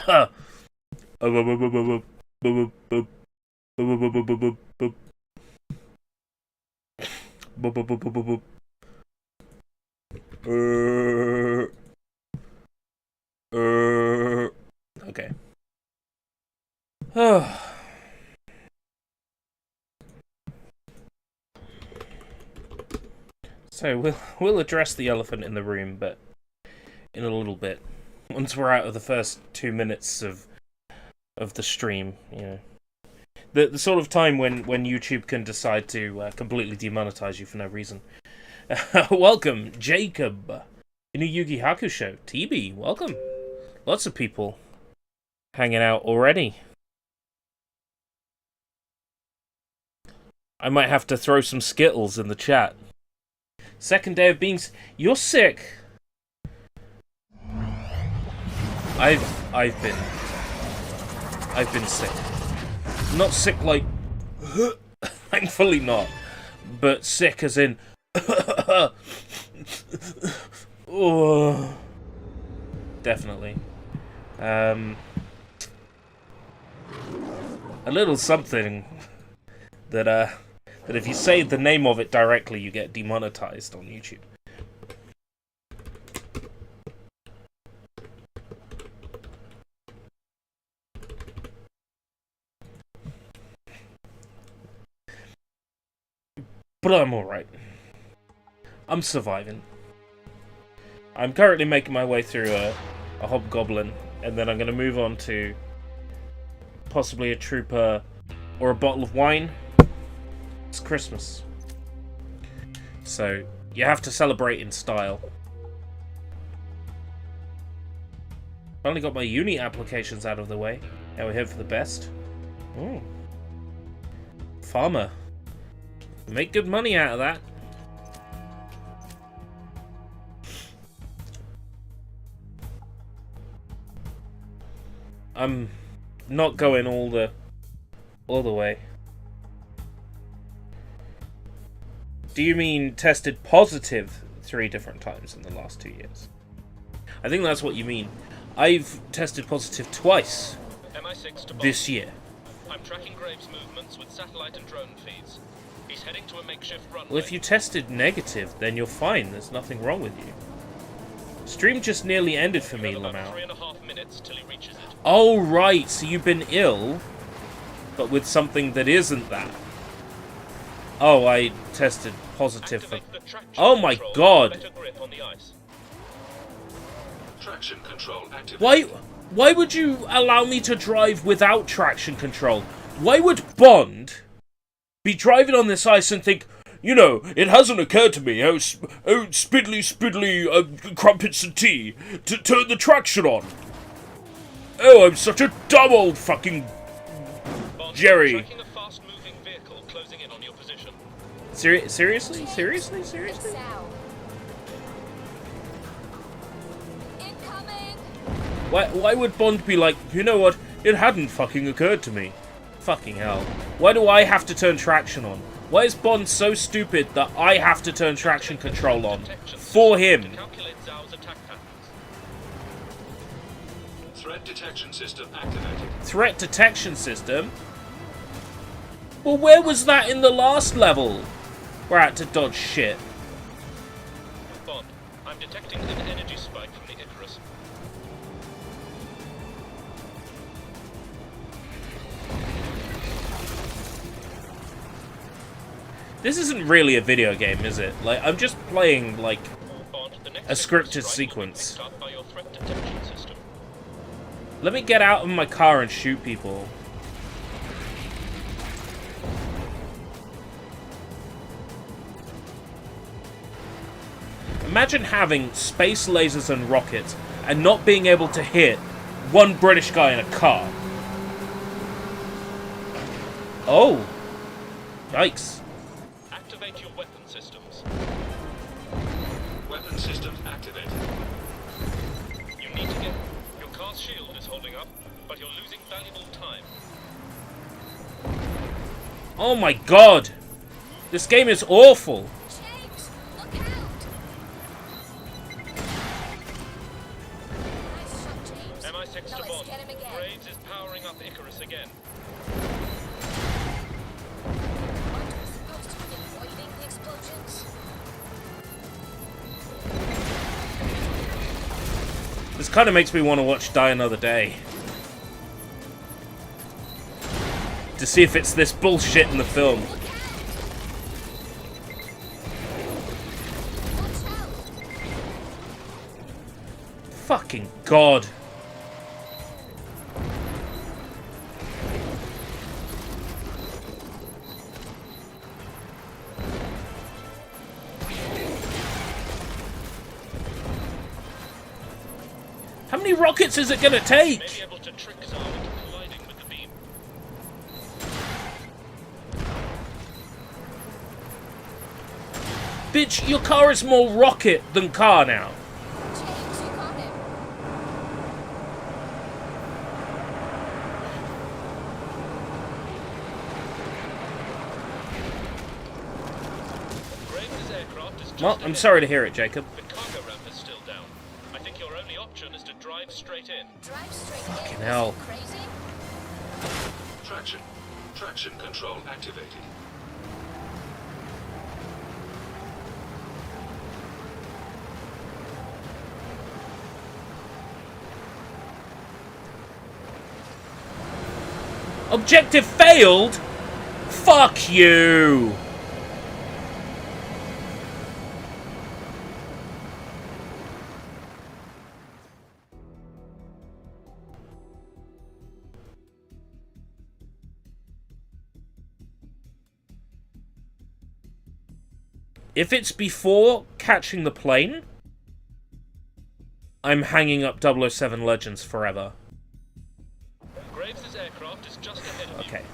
Okay. So we'll address the elephant in the room, but in a little bit. Once we're out of the first 2 minutes of the stream, you know. The sort of time when YouTube can decide to completely demonetize you for no reason. Welcome, Jacob. Inuyugi Hakusho. TB, welcome. Lots of people hanging out already. I might have to throw some Skittles in the chat. Second day of being... You're sick. I've been sick. Not sick like... Thankfully not. But sick as in... Oh, definitely. A little something that if you say the name of it directly, you get demonetized on YouTube. But I'm alright. I'm surviving. I'm currently making my way through a hobgoblin, and then I'm going to move on to possibly a trooper or a bottle of wine. It's Christmas. So, you have to celebrate in style. Finally got my uni applications out of the way. Now we're here for the best. Ooh. Farmer. Make good money out of that. I'm not going all the way. Do you mean tested positive 3 different times in the last 2 years? I think that's what you mean. I've tested positive twice this year. I'm tracking Graves' movements with satellite and drone feeds. He's heading to a makeshift runway. Well, if you tested negative, then you're fine. There's nothing wrong with you. Stream just nearly ended for me, Lamau. 3.5 minutes till he reaches it. Oh, right. So you've been ill, but with something that isn't that. Oh, I tested positive for... Oh my god! Traction control activated. Why would you allow me to drive without traction control? Why would Bond be driving on this ice and think, you know, it hasn't occurred to me, spiddly, crumpets and tea, to turn the traction on? Oh, I'm such a dumb old fucking Jerry. Tracking a fast-moving vehicle closing in on your position. Seriously? Why would Bond be like, you know what, it hadn't fucking occurred to me? Fucking hell. Why do I have to turn traction on? Why is Bond so stupid that I have to turn traction control on? For him. Threat detection system activated. Threat detection system? Well, where was that in the last level? We're out to dodge shit. Bond, I'm detecting an energy spike from the Icarus. This isn't really a video game, is it? Like, I'm just playing, like, Bond, the next a scripted sequence. Let me get out of my car and shoot people. Imagine having space lasers and rockets and not being able to hit one British guy in a car. Oh. Yikes. Activate your weapon systems. Weapon systems activated. You need to get... Your car's shield is holding up, but you're losing valuable time. Oh my god. This game is awful. James, look out! Nice shot, James. MI6 to Now let's Bond. get him again. Graves is powering up Icarus again. Aren't we supposed to be avoiding the explosions? This kind of makes me want to watch Die Another Day. To see if it's this bullshit in the film. Watch out! Fucking God. How many rockets is it gonna take? May be able to trick Zar into colliding with the beam. Bitch, your car is more rocket than car now. James, you got him. Graves' aircraft is just Well, I'm ahead. sorry to hear it, Jacob. The cargo ramp is still down. I think your only option is to drive straight in. Drive straight Fucking in. hell. Is it crazy? Traction control activated. Objective failed? Fuck you! If it's before catching the plane, I'm hanging up 007 Legends forever. Graves' aircraft is just ahead of Okay. you.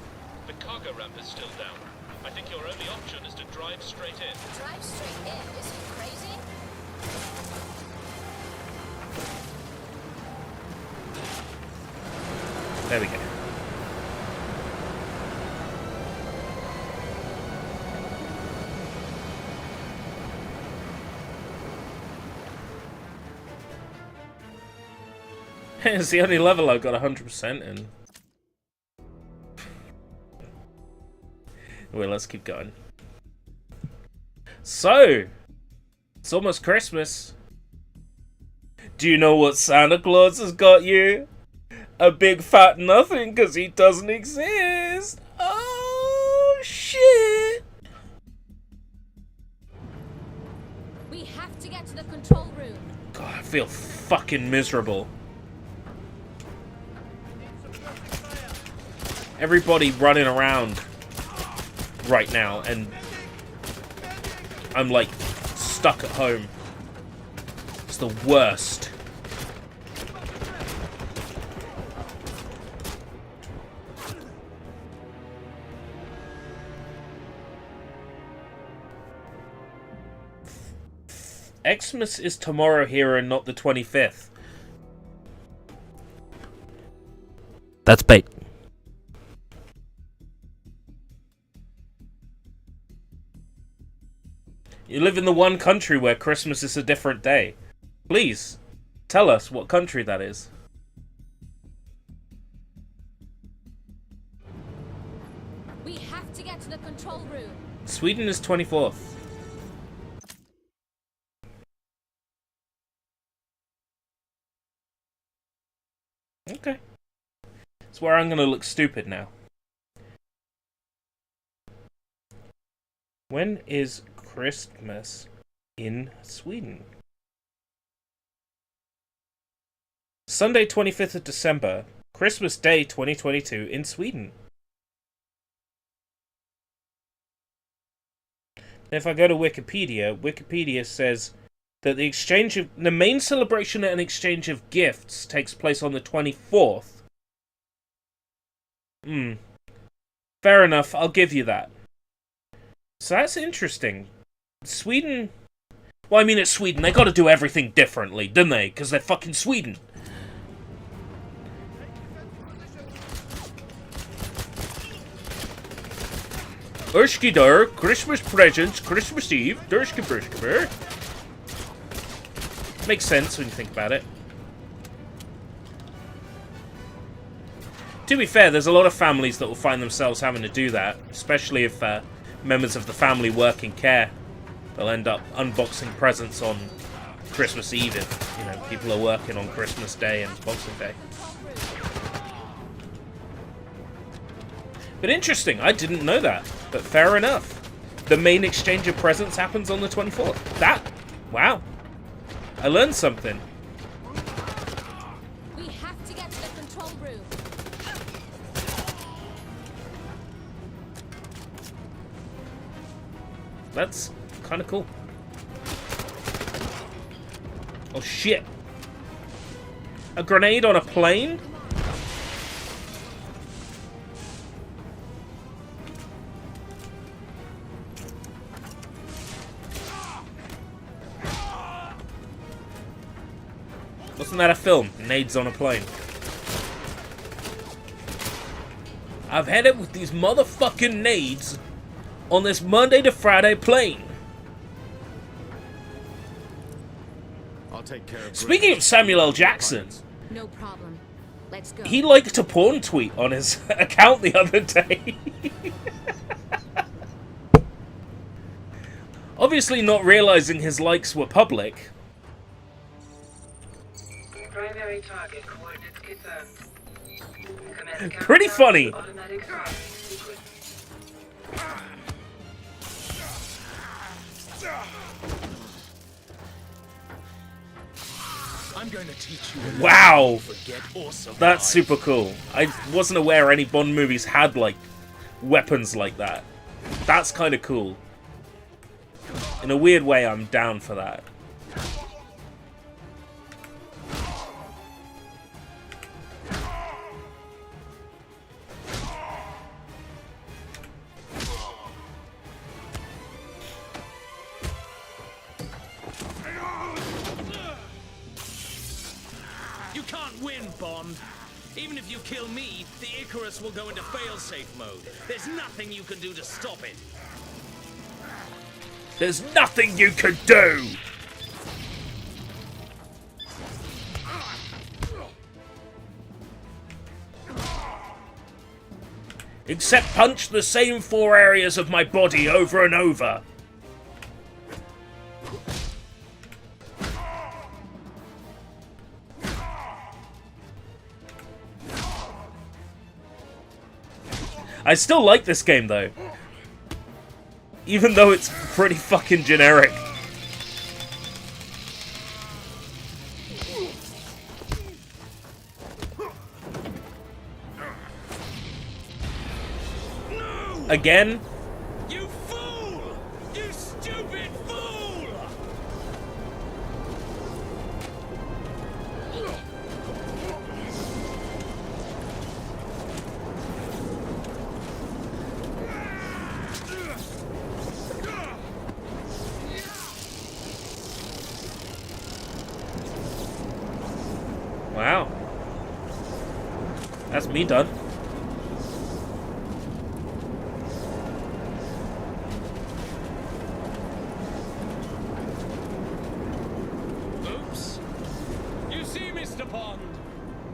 The cargo ramp is still down. I think your only option is to drive straight in. Drive straight in. Is it crazy? There we go. It's the only level I've got 100% in. Well, let's keep going. So, it's almost Christmas. Do you know what Santa Claus has got you? A big fat nothing, because he doesn't exist. Oh, shit. We have to get to the control room. God, I feel fucking miserable. Everybody running around right now, and I'm like stuck at home. It's the worst. Xmas is tomorrow here and not the 25th. That's bait. You live in the one country where Christmas is a different day. Please, tell us what country that is. We have to get to the control room. Sweden is 24th. Okay. It's where I'm gonna look stupid now. When is Christmas in Sweden? Sunday, 25th of December. Christmas Day 2022 in Sweden. If I go to Wikipedia, Wikipedia says that the main celebration and exchange of gifts takes place on the 24th. Fair enough, I'll give you that. So that's interesting. Sweden... Well, I mean, it's Sweden. They gotta do everything differently, don't they? Because they're fucking Sweden. Urshkidar, Christmas presents, Christmas Eve, Durshkaburshkaber. Makes sense when you think about it. To be fair, there's a lot of families that will find themselves having to do that, especially if members of the family work in care. They'll end up unboxing presents on Christmas Eve if, you know, people are working on Christmas Day and Boxing Day. But interesting, I didn't know that. But fair enough. The main exchange of presents happens on the 24th. Wow. I learned something. We have to get to the control room. That's kind of cool. Oh shit. A grenade on a plane? Wasn't that a film? Nades on a plane. I've had it with these motherfucking nades on this Monday to Friday plane. I'll take care of Speaking of Samuel L. Jackson, No problem. Let's go. he liked a porn tweet on his account the other day. Obviously not realizing his likes were public. Primary target coordinates confirmed. Command Pretty funny. automatic firing sequence. I'm going to teach you. Wow, Forget or survive. that's super cool. I wasn't aware any Bond movies had, like, weapons like that. That's kind of cool. In a weird way, I'm down for that. You can't win, Bond. Even if you kill me, the Icarus will go into failsafe mode. There's nothing you can do to stop it. There's nothing you can do! Except punch the same 4 areas of my body over and over. I still like this game, though. Even though it's pretty fucking generic. Again? You fool! You stupid fool! Wow. That's me done. Oops. You see, Mr. Bond,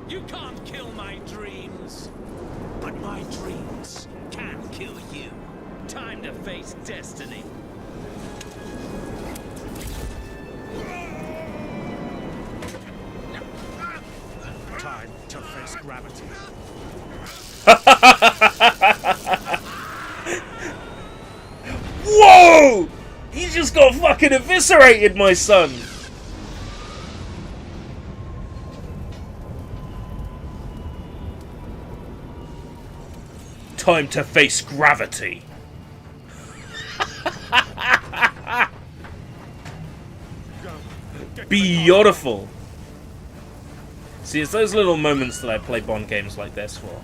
you can't kill my dreams. But my dreams can kill you. Time to face destiny. Time to face gravity. Whoa! He just got fucking eviscerated, my son! Time to face gravity. Beautiful. See, it's those little moments that I play Bond games like this for.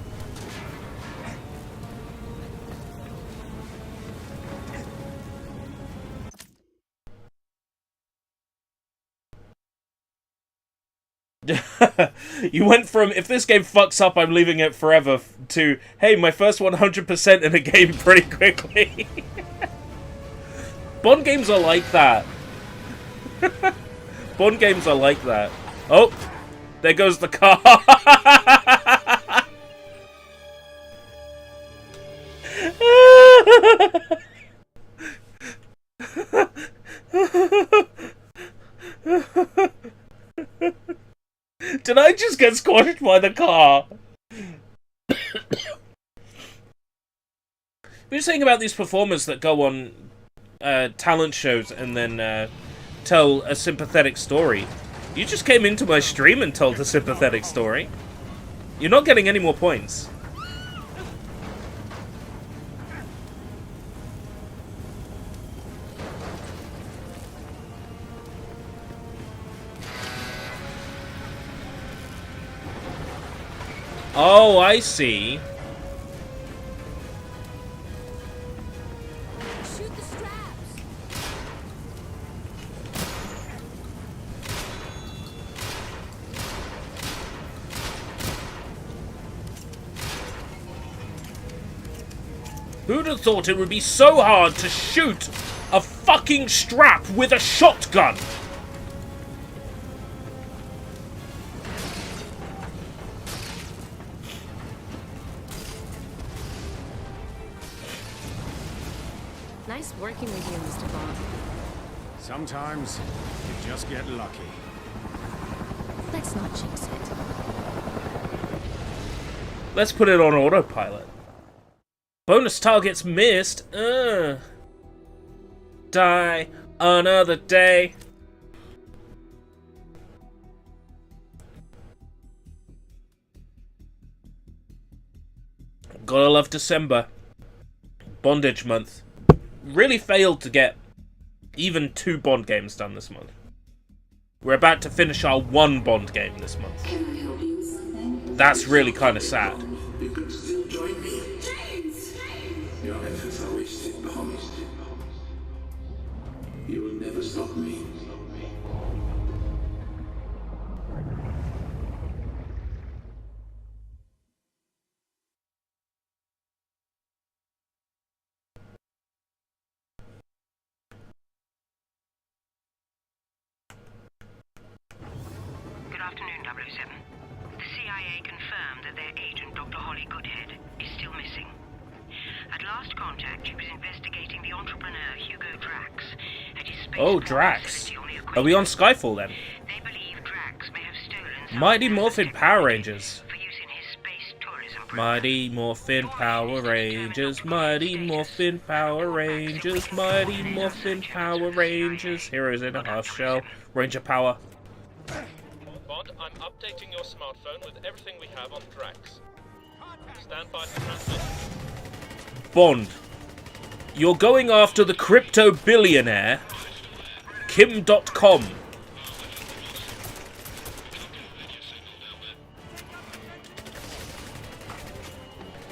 You went from, if this game fucks up, I'm leaving it forever, to, hey, my first 100% in a game pretty quickly. Bond games are like that. Bond games are like that. Oh, there goes the car. Did I just get squashed by the car? We were saying about these performers that go on talent shows and then tell a sympathetic story. You just came into my stream and told a sympathetic story. You're not getting any more points. Oh, I see. Shoot the straps. Who'd have thought it would be so hard to shoot a fucking strap with a shotgun? Nice working with you, Mr. Bond. Sometimes you just get lucky. Let's not jinx it. Let's put it on autopilot. Bonus targets missed. Die another day. Gotta love December. Bondage month. Really failed to get even 2 Bond games done this month. We're about to finish our 1 Bond game this month. Can I help you with something? That's really kind of sad. You can still join me. James! Your efforts are wasted, Bond. You will never stop me. Good afternoon, 007. The CIA confirmed that their agent, Dr. Holly Goodhead, is still missing. At last contact, she was investigating the entrepreneur Hugo Drax at his spaceport Drax. facility on the Are we on equator. Skyfall then? They believe Drax may have stolen some Mighty of Morphin NASA's Power technology Rangers. for use in his space tourism program. Mighty Morphin Power Rangers, Mighty Morphin Power Rangers, Mighty Morphin Power Rangers. Heroes in a half shell. Ranger power. Bond, I'm updating your smartphone with everything we have on Drax. Stand by for transmission. Bond. You're going after the crypto billionaire, Kim.com.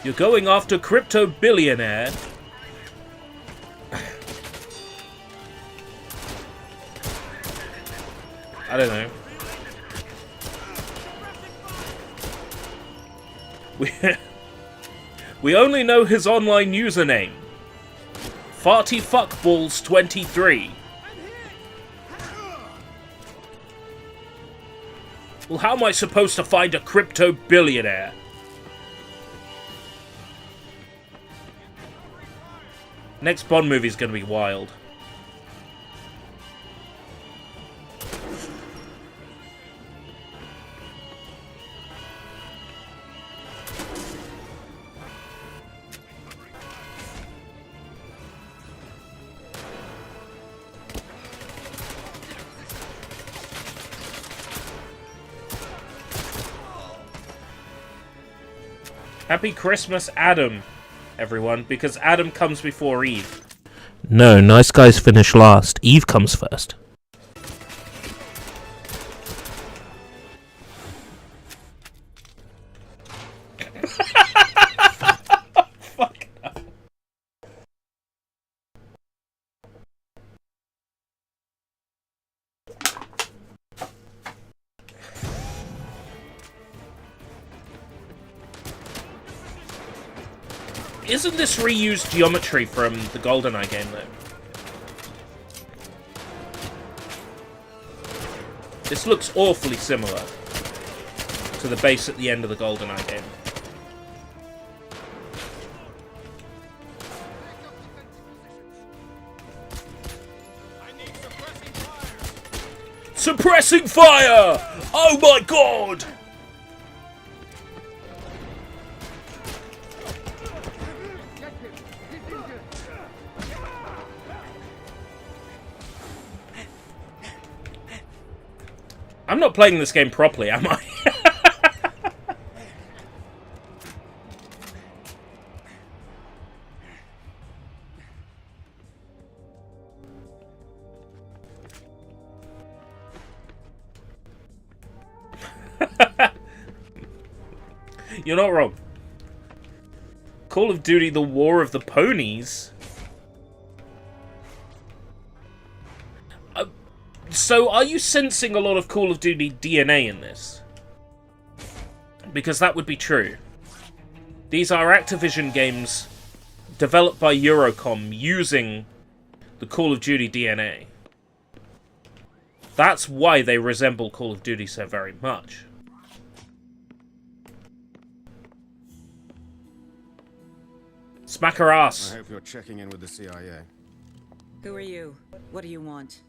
You're going after crypto billionaire. I don't know. We only know his online username. FartyFuckballs23. Well, how am I supposed to find a crypto billionaire? Next Bond movie is going to be wild. Happy Christmas, Adam, everyone, because Adam comes before Eve. No, nice guys finish last. Eve comes first. Fuck. Isn't this reused geometry from the GoldenEye game, though? This looks awfully similar to the base at the end of the GoldenEye game. Suppressing fire! Oh my god! I'm not playing this game properly, am I? You're not wrong. Call of Duty: The War of the Ponies? So, are you sensing a lot of Call of Duty DNA in this? Because that would be true. These are Activision games developed by Eurocom using the Call of Duty DNA. That's why they resemble Call of Duty so very much. Smack her ass. I hope you're checking in with the CIA. Who are you? What do you want?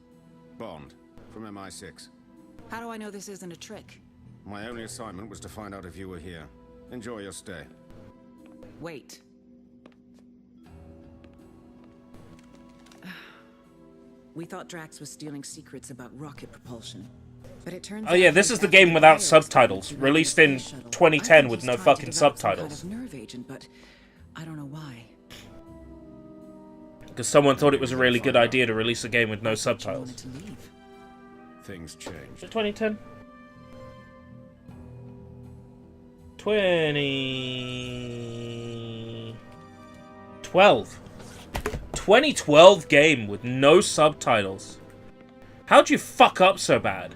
Bond, from MI6. How do I know this isn't a trick? My only assignment was to find out if you were here. Enjoy your stay. Wait. We thought Drax was stealing secrets about rocket propulsion. But it turns Oh yeah, out this he's is the game actually without wired subtitles, to released the in space shuttle. 2010 I think with he's no trying to fucking develop some subtitles. kind of nerve agent, but I don't know why. Because someone thought it was a really good idea to release a game with no You subtitles. wanted to leave. Things Is changed. it 2010? 2012. 2012 game with no subtitles. How'd you fuck up so bad?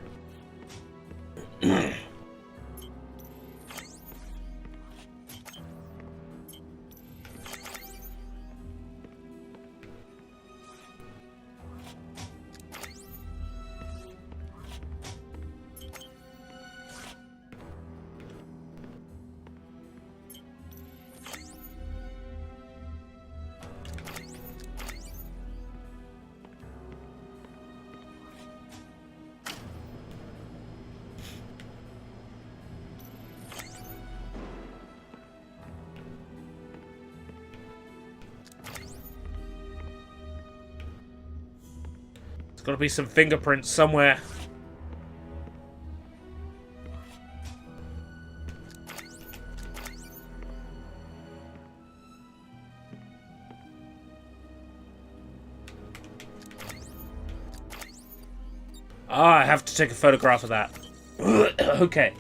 There's gotta be some fingerprints somewhere. Ah, I have to take a photograph of that. Okay.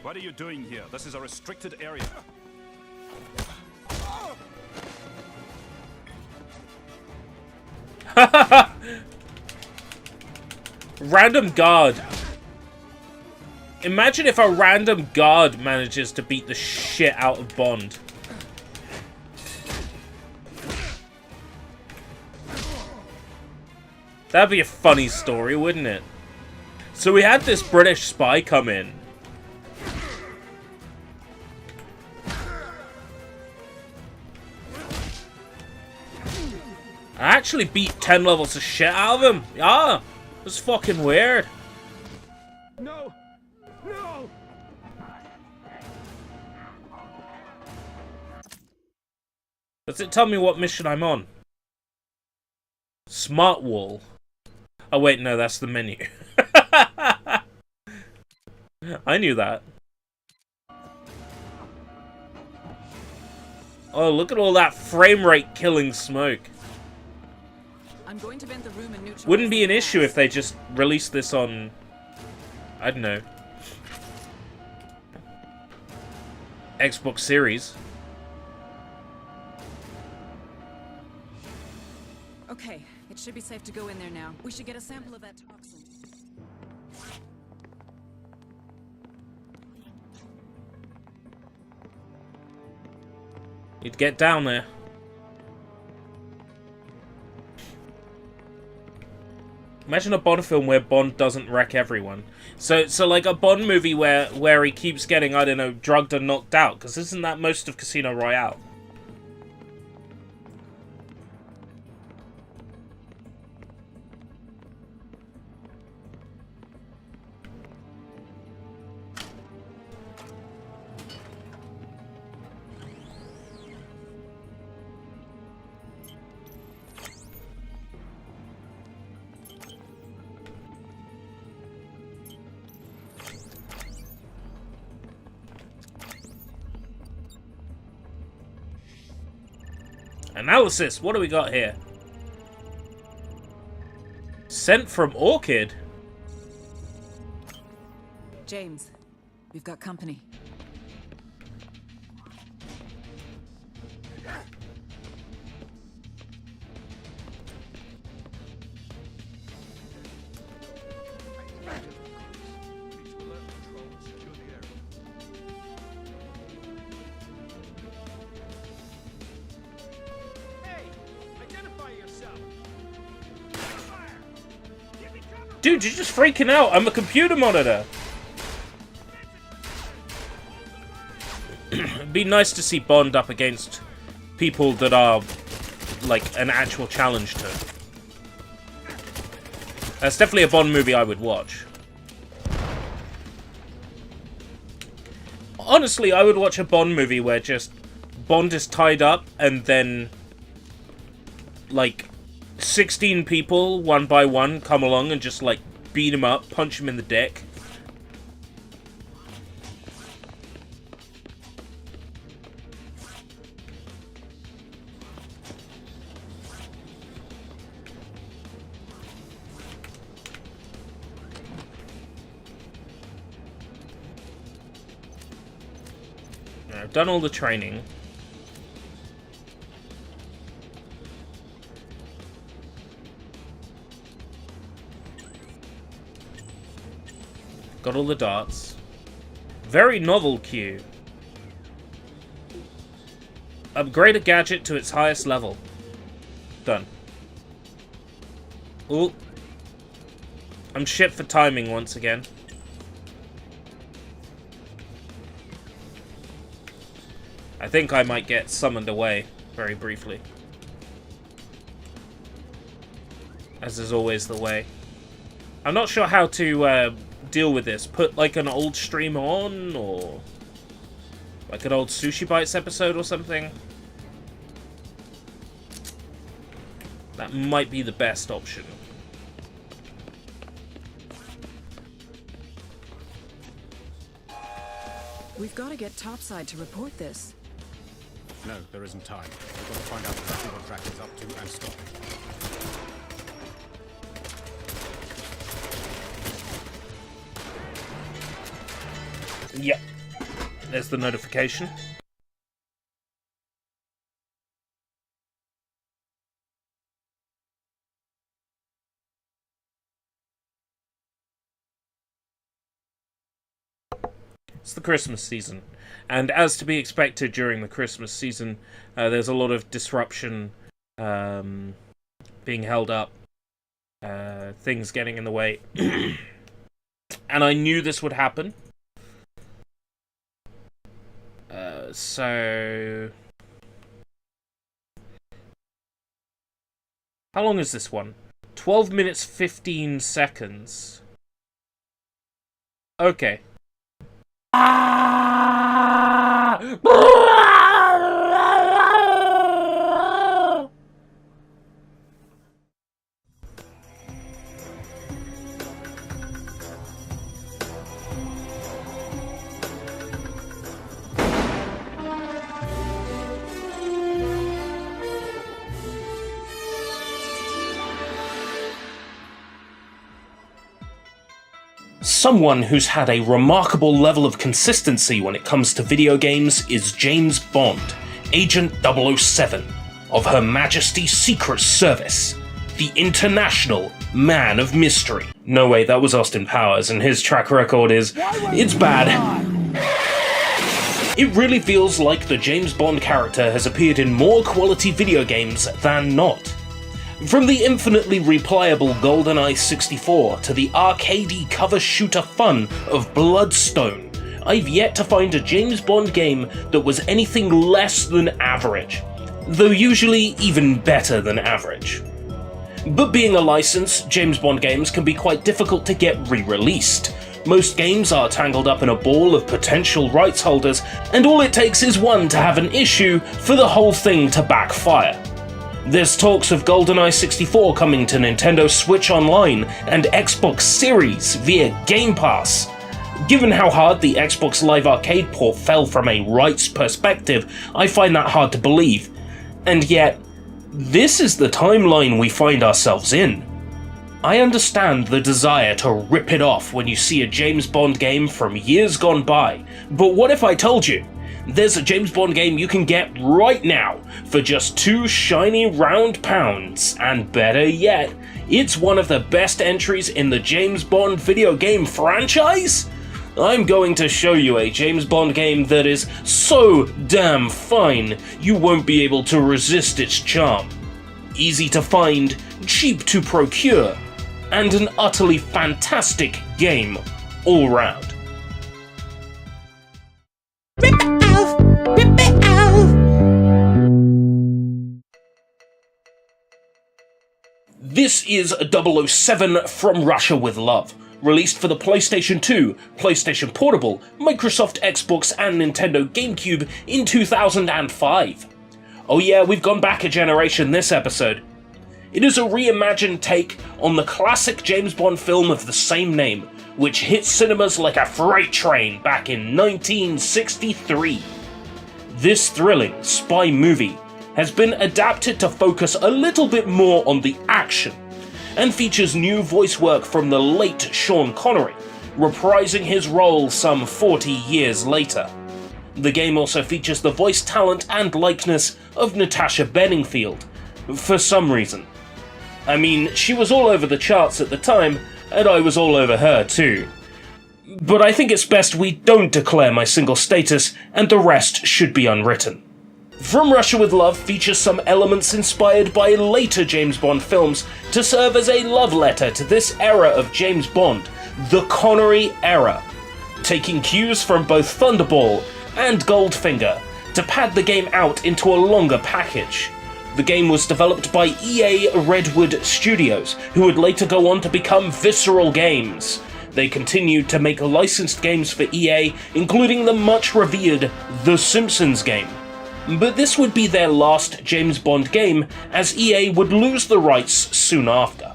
What are you doing here? This is a restricted area. Random guard. Imagine if a random guard manages to beat the shit out of Bond. That'd be a funny story, wouldn't it? So we had this British spy come in. I actually beat 10 levels of shit out of him. Yeah, it was fucking weird. No! No! Does it tell me what mission I'm on? Smart wall. Oh wait, no, that's the menu. I knew that. Oh, look at all that frame rate killing smoke. I'm going to vent the room and neutralize Wouldn't be an the issue gas. if they just released this on, I don't know, Xbox Series. Okay, it should be safe to go in there now. We should get a sample of that toxin. You'd get down there. Imagine a Bond film where Bond doesn't wreck everyone. So like a Bond movie where he keeps getting, I don't know, drugged and knocked out. Because isn't that most of Casino Royale? Analysis, what do we got here? Sent from Orchid? James, we've got company. Dude, you're just freaking out. I'm a computer monitor. It'd be nice to see Bond up against people that are, like, an actual challenge to. That's definitely a Bond movie I would watch. Honestly, I would watch a Bond movie where just Bond is tied up and then, like, 16 people, one by one, come along and just, like, beat him up, punch him in the dick. I've done all the training. Got all the darts. Very novel cue. Upgrade a gadget to its highest level. Done. Ooh. I'm shit for timing once again. I think I might get summoned away very briefly. As is always the way. I'm not sure how to deal with this. Put like an old stream on, or like an old Sushi Bites episode or something. That might be the best option. We've got to get topside to report this. No, there isn't time. We've got to find out exactly what Drax is up to and stop it. Yep. There's the notification. It's the Christmas season. And as to be expected during the Christmas season, there's a lot of disruption being held up. Things getting in the way. And I knew this would happen. So... How long is this one? 12 minutes, 15 seconds. Okay. Someone who's had a remarkable level of consistency when it comes to video games is James Bond, Agent 007, of Her Majesty's Secret Service, the international man of mystery. No way, that was Austin Powers, and his track record is... it's bad. It really feels like the James Bond character has appeared in more quality video games than not. From the infinitely replayable GoldenEye 64 to the arcadey cover shooter fun of Bloodstone, I've yet to find a James Bond game that was anything less than average, though usually even better than average. But being a license, James Bond games can be quite difficult to get re-released. Most games are tangled up in a ball of potential rights holders, and all it takes is one to have an issue for the whole thing to backfire. There's talks of GoldenEye 64 coming to Nintendo Switch Online and Xbox Series via Game Pass. Given how hard the Xbox Live Arcade port fell from a rights perspective, I find that hard to believe. And yet, This is the timeline we find ourselves in. I understand the desire to rip it off when you see a James Bond game from years gone by, but what if I told you there's a James Bond game you can get right now for just 2 shiny round pounds, and better yet, it's one of the best entries in the James Bond video game franchise? I'm going to show you a James Bond game that is so damn fine you won't be able to resist its charm. Easy to find, cheap to procure, and an utterly fantastic game all round. Rip it off! Rip it off! This is 007 From Russia with Love, released for the PlayStation 2, PlayStation Portable, Microsoft Xbox and Nintendo GameCube in 2005. Oh yeah, we've gone back a generation this episode. It is a reimagined take on the classic James Bond film of the same name, which hit cinemas like a freight train back in 1963. This thrilling spy movie has been adapted to focus a little bit more on the action, and features new voice work from the late Sean Connery, reprising his role some 40 years later. The game also features the voice talent and likeness of Natasha Bedingfield, for some reason. I mean, she was all over the charts at the time, and I was all over her too. But I think it's best we don't declare my single status, and the rest should be unwritten. From Russia with Love features some elements inspired by later James Bond films to serve as a love letter to this era of James Bond, the Connery era, taking cues from both Thunderball and Goldfinger to pad the game out into a longer package. The game was developed by EA Redwood Studios, who would later go on to become Visceral Games. They continued to make licensed games for EA, including the much revered The Simpsons game. But this would be their last James Bond game, as EA would lose the rights soon after.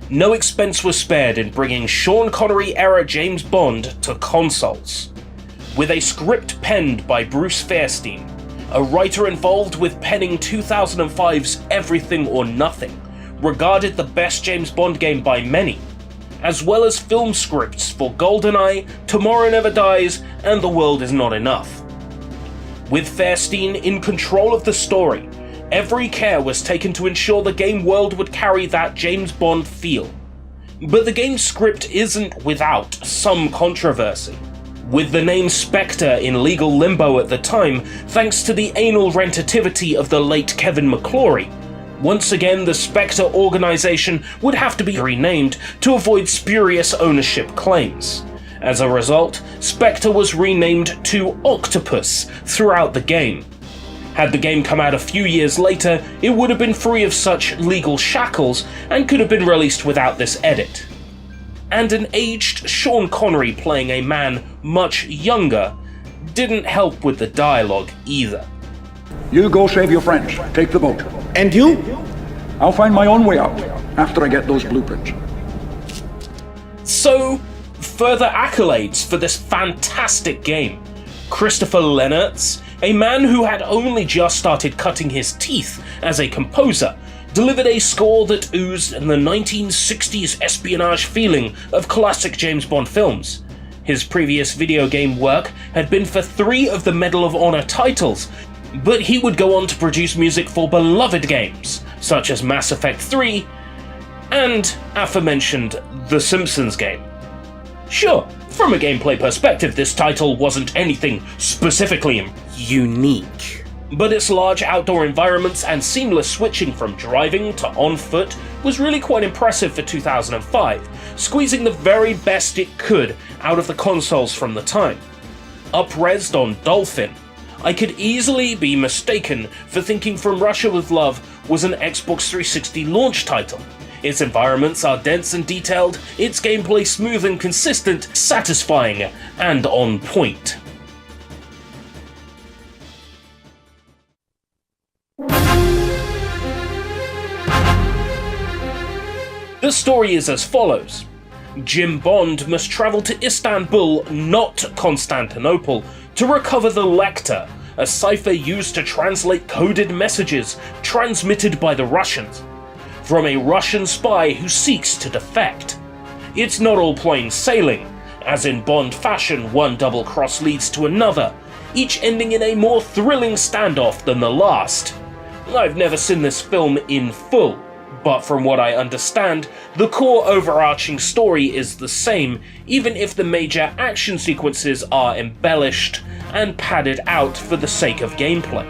No expense was spared in bringing Sean Connery-era James Bond to consoles. With a script penned by Bruce Fairstein, a writer involved with penning 2005's Everything or Nothing, regarded the best James Bond game by many, as well as film scripts for GoldenEye, Tomorrow Never Dies, and The World Is Not Enough. With Fairstein in control of the story, every care was taken to ensure the game world would carry that James Bond feel. But the game's script isn't without some controversy, with the name Spectre in legal limbo at the time thanks to the anal rentativity of the late Kevin McClory. Once again, the Spectre organization would have to be renamed to avoid spurious ownership claims. As a result, Spectre was renamed to Octopus throughout the game. Had the game come out a few years later, it would have been free of such legal shackles and could have been released without this edit. And an aged Sean Connery playing a man much younger didn't help with the dialogue either. You go save your friends. Take the boat. And you? I'll find my own way out after I get those blueprints. So, further accolades for this fantastic game. Christopher Lennertz, a man who had only just started cutting his teeth as a composer, delivered a score that oozed the 1960s espionage feeling of classic James Bond films. His previous video game work had been for 3 of the Medal of Honor titles, but he would go on to produce music for beloved games, such as Mass Effect 3 and aforementioned The Simpsons game. Sure, from a gameplay perspective, this title wasn't anything specifically unique, but its large outdoor environments and seamless switching from driving to on foot was really quite impressive for 2005, squeezing the very best it could out of the consoles from the time. Up-resed on Dolphin, I could easily be mistaken for thinking From Russia with Love was an Xbox 360 launch title. Its environments are dense and detailed, its gameplay smooth and consistent, satisfying, and on point. The story is as follows. Jim Bond must travel to Istanbul, not Constantinople, to recover the Lecter, a cipher used to translate coded messages transmitted by the Russians, from a Russian spy who seeks to defect. It's not all plain sailing. As in Bond fashion, one double cross leads to another, each ending in a more thrilling standoff than the last. I've never seen this film in full, but from what I understand, the core overarching story is the same, even if the major action sequences are embellished and padded out for the sake of gameplay.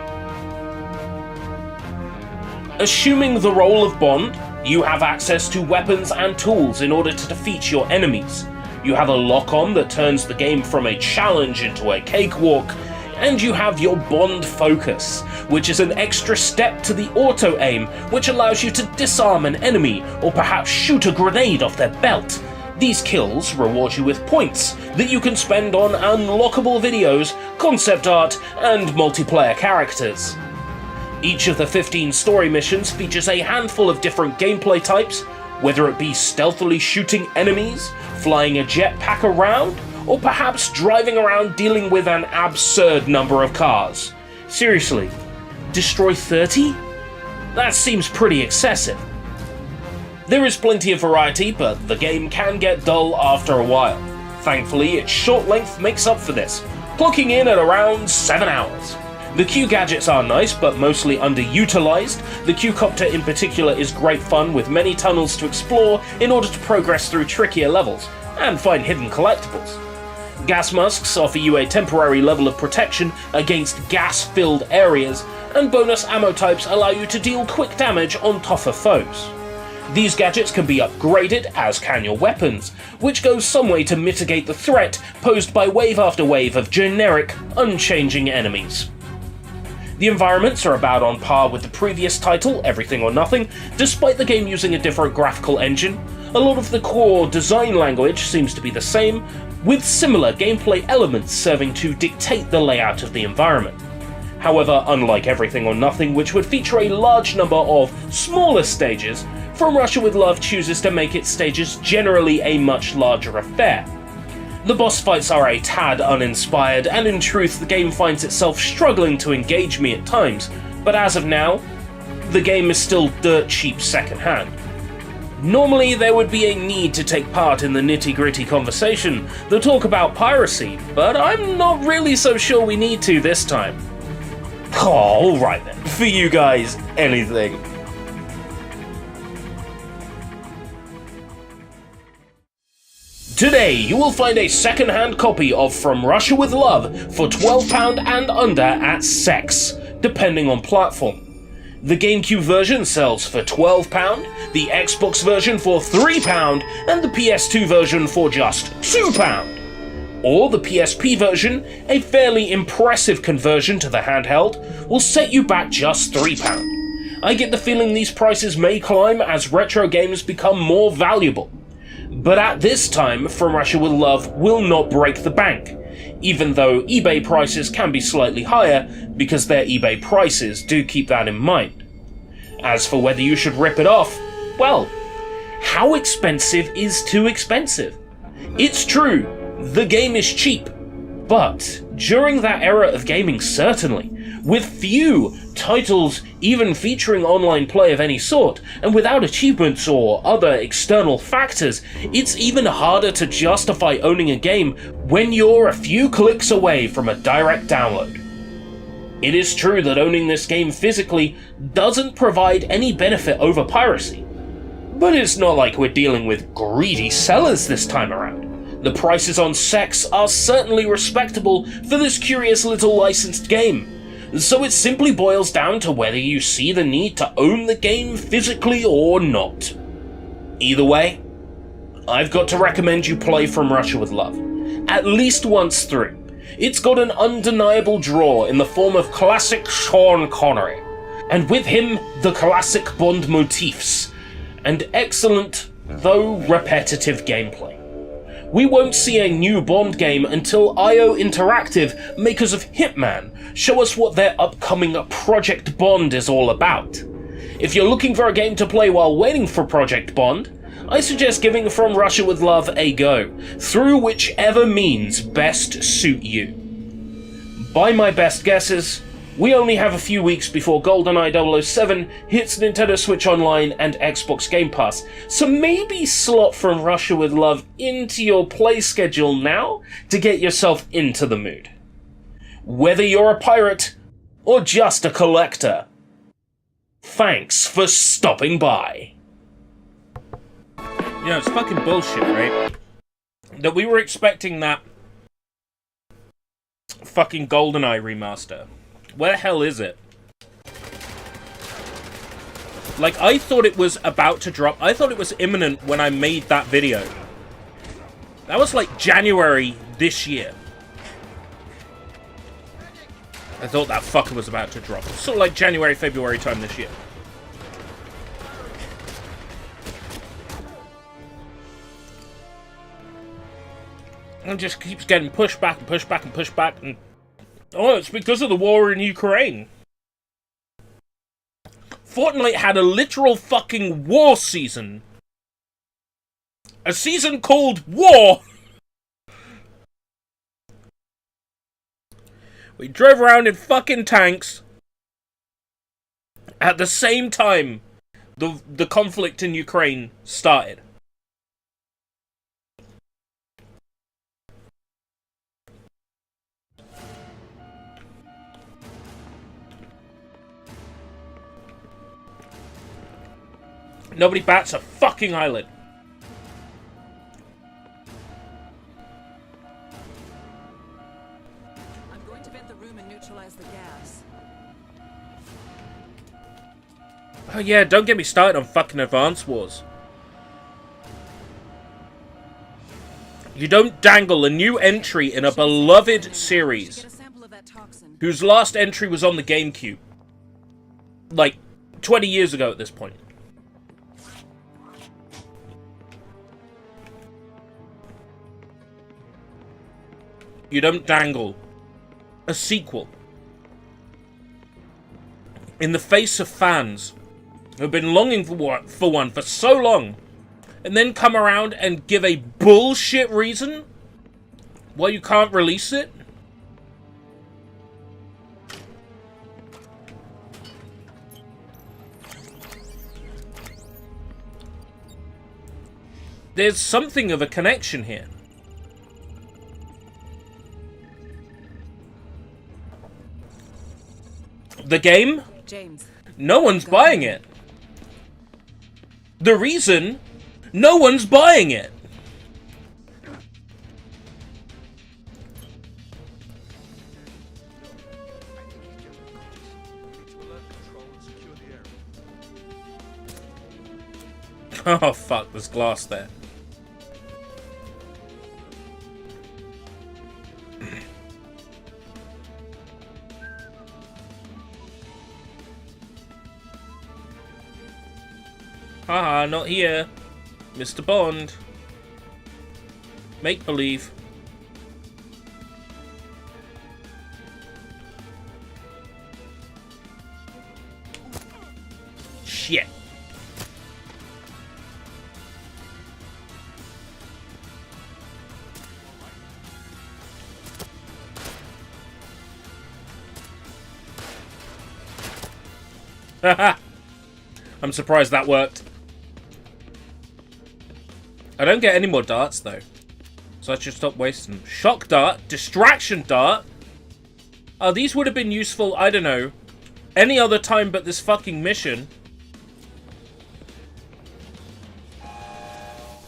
Assuming the role of Bond, you have access to weapons and tools in order to defeat your enemies. You have a lock-on that turns the game from a challenge into a cakewalk, and you have your Bond focus, which is an extra step to the auto-aim, which allows you to disarm an enemy or perhaps shoot a grenade off their belt. These kills reward you with points that you can spend on unlockable videos, concept art, and multiplayer characters. Each of the 15 story missions features a handful of different gameplay types, whether it be stealthily shooting enemies, flying a jetpack around, or perhaps driving around dealing with an absurd number of cars. Seriously, destroy 30? That seems pretty excessive. There is plenty of variety, but the game can get dull after a while. Thankfully, its short length makes up for this, clocking in at around 7 hours. The Q gadgets are nice, but mostly underutilized. The Q-copter in particular is great fun, with many tunnels to explore in order to progress through trickier levels, and find hidden collectibles. Gas masks offer you a temporary level of protection against gas-filled areas, and bonus ammo types allow you to deal quick damage on tougher foes. These gadgets can be upgraded, as can your weapons, which goes some way to mitigate the threat posed by wave after wave of generic, unchanging enemies. The environments are about on par with the previous title, Everything or Nothing, despite the game using a different graphical engine. A lot of the core design language seems to be the same, with similar gameplay elements serving to dictate the layout of the environment. However, unlike Everything or Nothing, which would feature a large number of smaller stages, From Russia with Love chooses to make its stages generally a much larger affair. The boss fights are a tad uninspired, and in truth the game finds itself struggling to engage me at times, but as of now, the game is still dirt cheap secondhand. Normally there would be a need to take part in the nitty-gritty conversation, the talk about piracy, but I'm not really so sure we need to this time. Oh, alright then, for you guys, anything. Today, you will find a second-hand copy of From Russia with Love for £12 and under at Sex, depending on platform. The GameCube version sells for £12, the Xbox version for £3, and the PS2 version for just £2. Or the PSP version, a fairly impressive conversion to the handheld, will set you back just £3. I get the feeling these prices may climb as retro games become more valuable. But at this time, From Russia with Love will not break the bank, even though eBay prices can be slightly higher because their eBay prices do keep that in mind. As for whether you should rip it off, well, how expensive is too expensive? It's true, the game is cheap, but during that era of gaming certainly, with few titles even featuring online play of any sort, and without achievements or other external factors, it's even harder to justify owning a game when you're a few clicks away from a direct download. It is true that owning this game physically doesn't provide any benefit over piracy, but it's not like we're dealing with greedy sellers this time around. The prices on Sex are certainly respectable for this curious little licensed game, so it simply boils down to whether you see the need to own the game physically or not. Either way, I've got to recommend you play From Russia with Love, at least once through. It's got an undeniable draw in the form of classic Sean Connery, and with him the classic Bond motifs, and excellent, though repetitive gameplay. We won't see a new Bond game until IO Interactive, makers of Hitman, show us what their upcoming Project Bond is all about. If you're looking for a game to play while waiting for Project Bond, I suggest giving From Russia with Love a go, through whichever means best suit you. by my best guesses, we only have a few weeks before GoldenEye 007 hits Nintendo Switch Online and Xbox Game Pass, so maybe slot From Russia with Love into your play schedule now to get yourself into the mood. Whether you're a pirate or just a collector, thanks for stopping by. You know, it's fucking bullshit, right? That we were expecting that fucking GoldenEye remaster. Where the hell is it? Like, I thought it was about to drop. I thought it was imminent when I made that video. That was like January this year. I thought that fucker was about to drop. Sort of like January, February time this year. And just keeps getting pushed back and pushed back and pushed back. And oh, it's because of the war in Ukraine. Fortnite had a literal fucking war season. A season called War. We drove around in fucking tanks at the same time the conflict in Ukraine started. Nobody bats a fucking eyelid. I'm going to vent the room and neutralize the gas. Oh yeah, don't get me started on fucking Advance Wars. You don't dangle a new entry in a beloved series whose last entry was on the GameCube. Like, 20 years ago at this point. You don't dangle a sequel in the face of fans who have been longing for one for so long, and then come around and give a bullshit reason why you can't release it. There's something of a connection here. The game? James. No one's buying it. The reason? No one's buying it. Oh fuck, there's glass there. Haha, not here. Mr. Bond. Make believe. Shit. Haha. I'm surprised that worked. I don't get any more darts, though. So I should stop wasting them. Shock dart. Distraction dart. Oh, these would have been useful, I don't know, any other time but this fucking mission.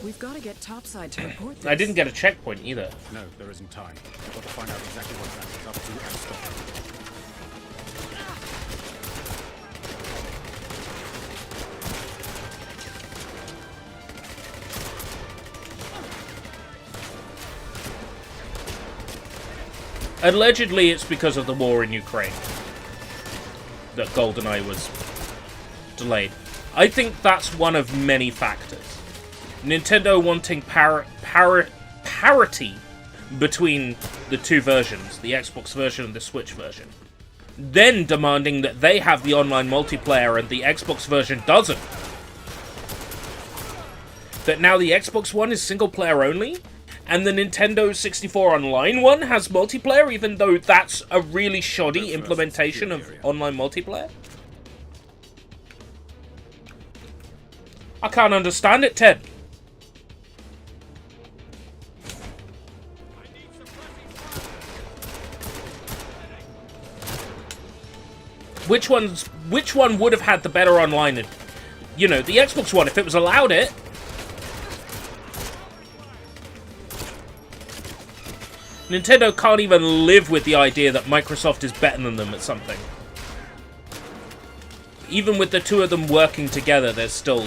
We've got to get topside to report this. I didn't get a checkpoint, either. No, there isn't time. I've got to find out exactly what Drax is up to and stop him. Allegedly, it's because of the war in Ukraine that GoldenEye was delayed. I think that's one of many factors. Nintendo wanting parity between the two versions, the Xbox version and the Switch version. Then demanding that they have the online multiplayer and the Xbox version doesn't. That now the Xbox One is single player only, And the Nintendo 64 Online one has multiplayer, even though that's a really shoddy implementation of online multiplayer? I can't understand it, Ted. Which one would have had the better online? You know, the Xbox One, if it was allowed it. Nintendo can't even live with the idea that Microsoft is better than them at something. Even with the two of them working together, there's still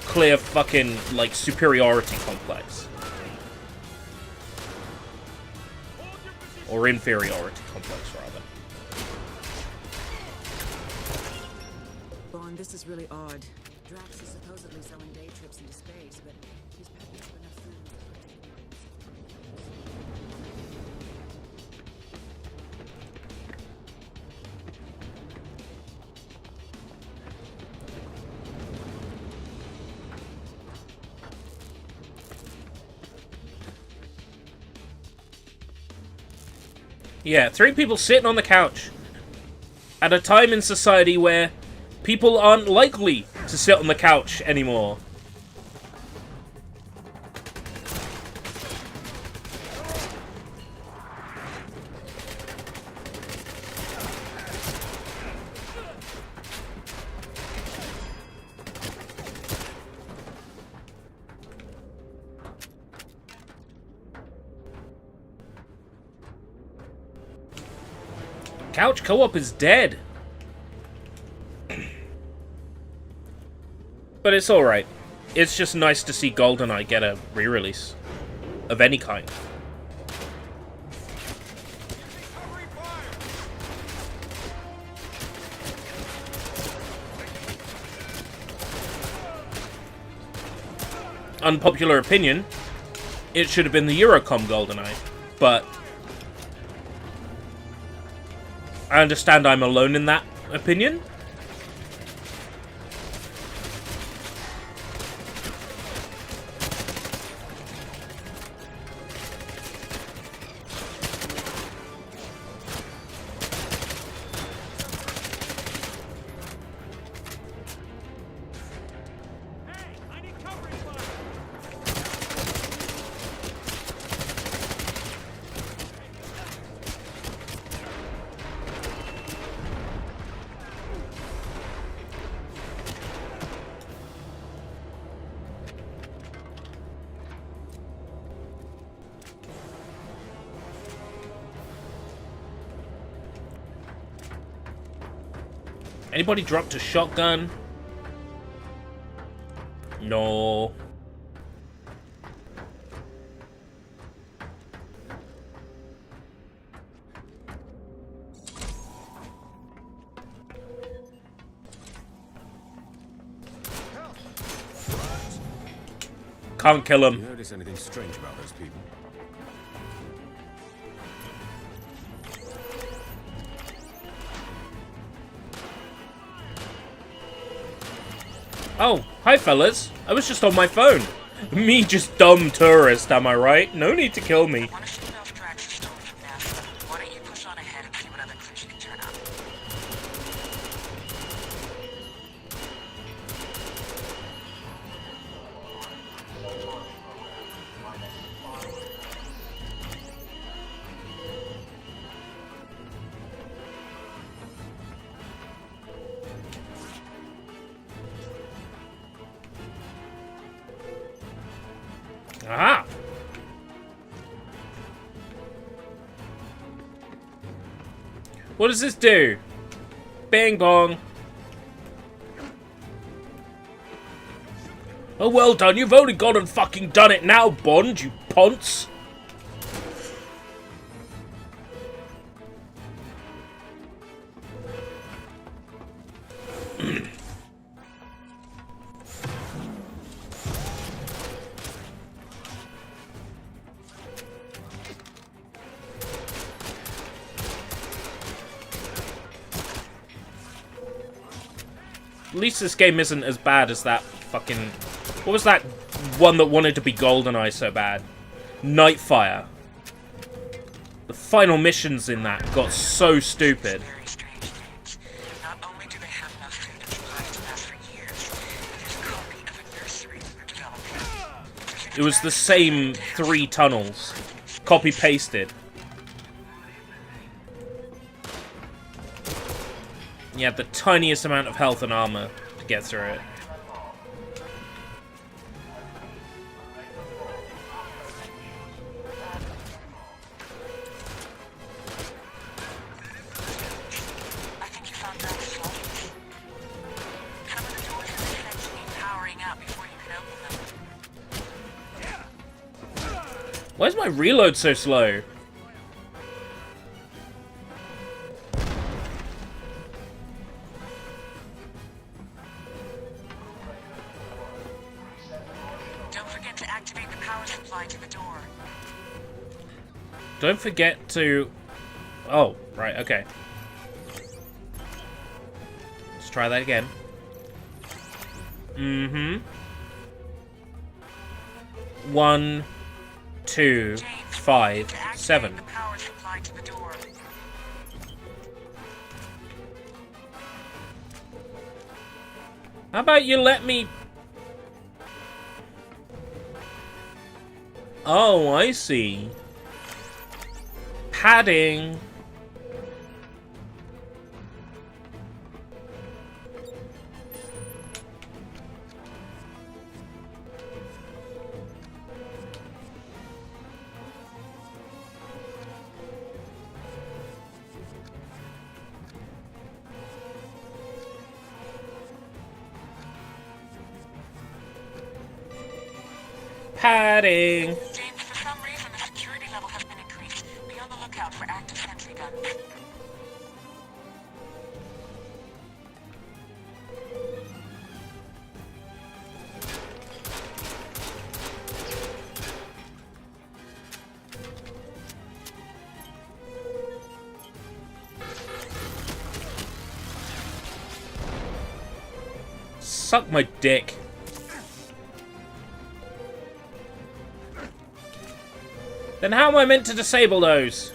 clear fucking, like, superiority complex. Or inferiority complex, rather. Bond, this is really odd. Drax is supposedly selling day trips into space, but he's packing up enough food. Yeah, 3 people sitting on the couch. At a time in society where people aren't likely to sit on the couch anymore. Couch co-op is dead. But it's alright. It's just nice to see GoldenEye get a re-release. Of any kind. Unpopular opinion, it should have been the Eurocom GoldenEye. But I understand I'm alone in that opinion. Anybody dropped a shotgun? No. Can't kill him. You notice anything strange about those people? Oh, hi fellas. I was just on my phone. Me just dumb tourist, am I right? No need to kill me. Why don't you push on ahead and see what other clues you can turn up? Aha! What does this do? Bang bong. Oh, well done. You've only gone and fucking done it now, Bond, you ponce. At least this game isn't as bad as that fucking... What was that one that wanted to be GoldenEye so bad? Nightfire. The final missions in that got so stupid. Not only do they have enough food and supplies to last for years, but there's a copy of a nursery they're developing. It was the same 3 tunnels. Copy-pasted. You had the tiniest amount of health and armor to get through it. I think you found that slow. Some of the doors in this fence need powering up before you can open them. Why is my reload so slow? Don't forget to activate the power supply to the door. Don't forget to... Oh, right, okay. Let's try that again. Mm-hmm. 1, 2, 5, 7. The power supply to the door. How about you let me... Oh, I see. Padding. Padding. James, for some reason the security level has been increased. Be on the lookout for active sentry guns. Suck my dick. Then how am I meant to disable those?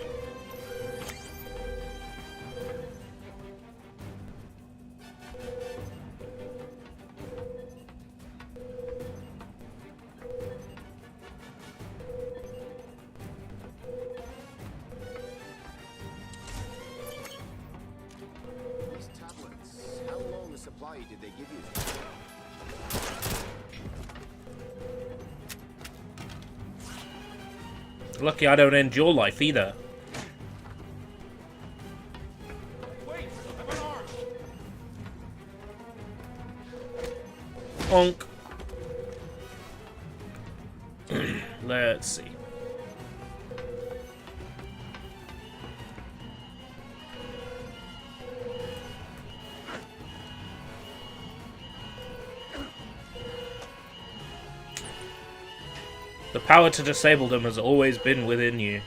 These tablets, how long a supply did they give you? Lucky I don't end your life either. Wait! I'm unarmed! Bonk. Let's see. The power to disable them has always been within you.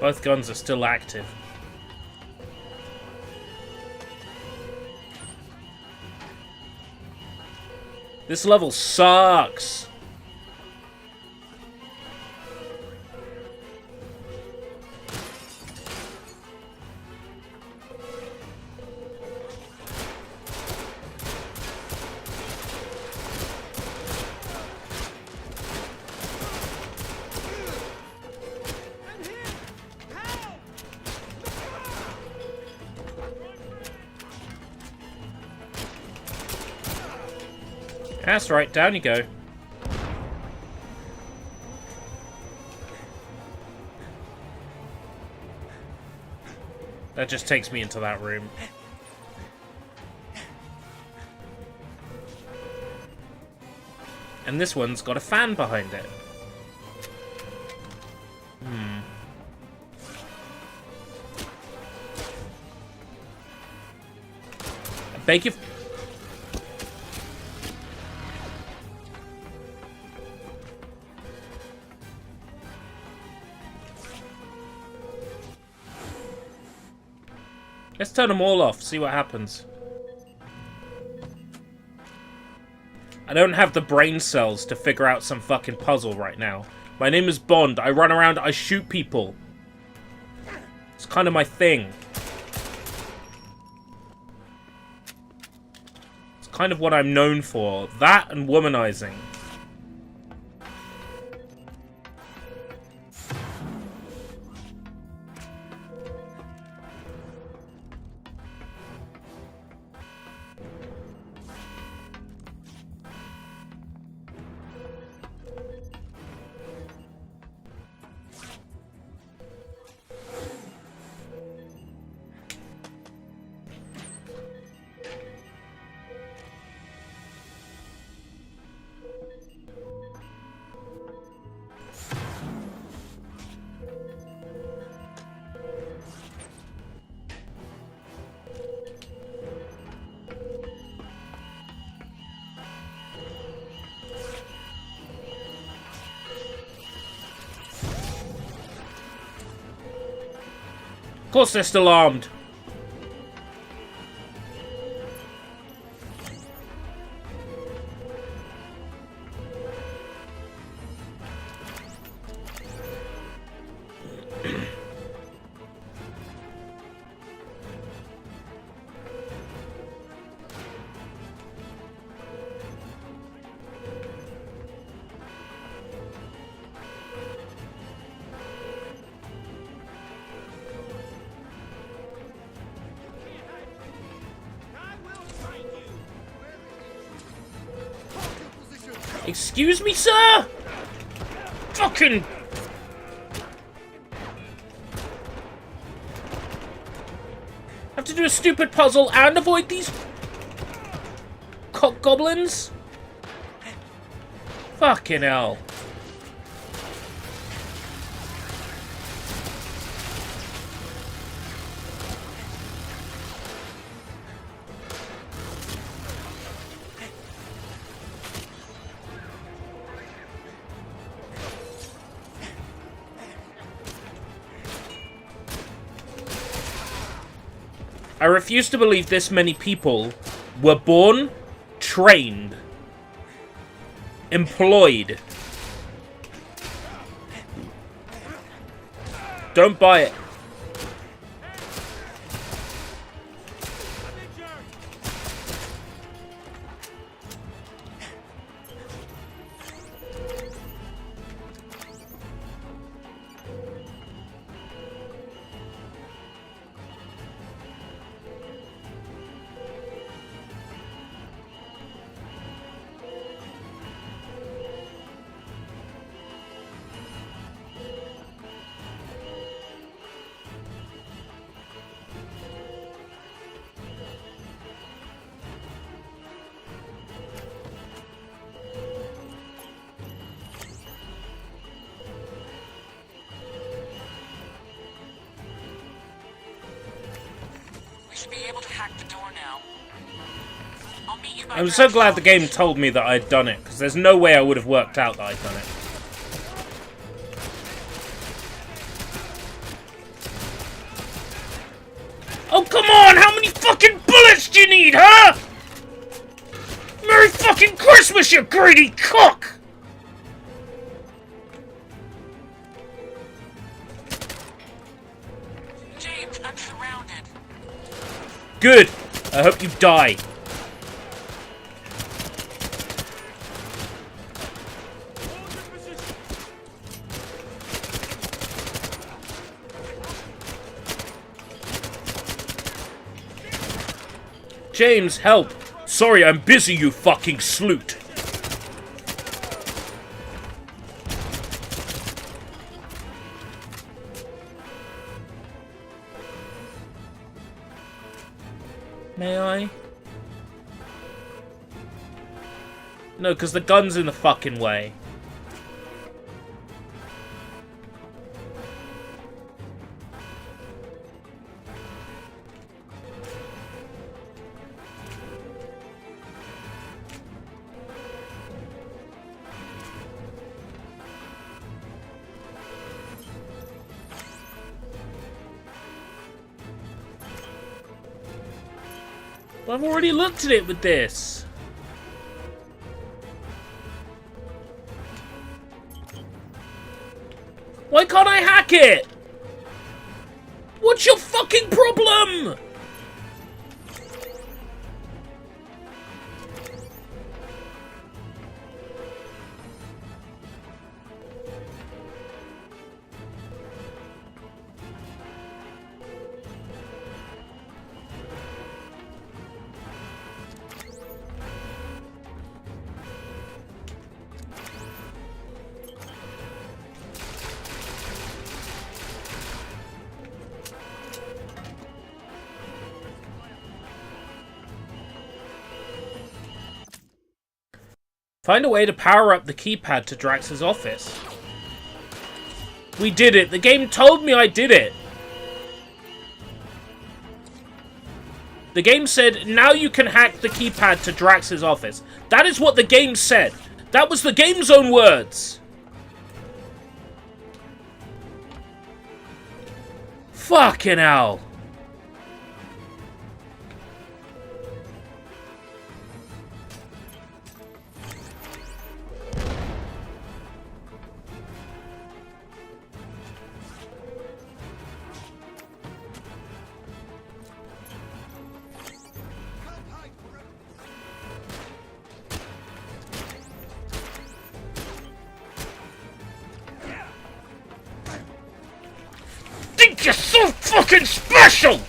Both guns are still active. This level sucks. That's right, down you go. That just takes me into that room. And this one's got a fan behind it. Thank you. Let's turn them all off, see what happens. I don't have the brain cells to figure out some fucking puzzle right now. My name is Bond. I run around, I shoot people. It's kind of my thing. It's kind of what I'm known for. That and womanizing. Of course they're still armed. Excuse me, sir? Fucking... have to do a stupid puzzle and avoid these... cock goblins? Fucking hell. I refuse to believe this many people were born, trained, employed. Don't buy it. I'm so glad the game told me that I'd done it, because there's no way I would have worked out that I'd done it. Oh, come on! How many fucking bullets do you need, huh? Merry fucking Christmas, you greedy cock! James, I'm surrounded. Good. I hope you die. James, help! Sorry, I'm busy, you fucking sloot! May I? No, because the gun's in the fucking way. But I've already looked at it with this. Why can't I hack it? What's your fucking problem? Find a way to power up the keypad to Drax's office. We did it. The game told me I did it. The game said, now you can hack the keypad to Drax's office. That is what the game said. That was the game's own words. Fucking hell. Think you're so fucking special!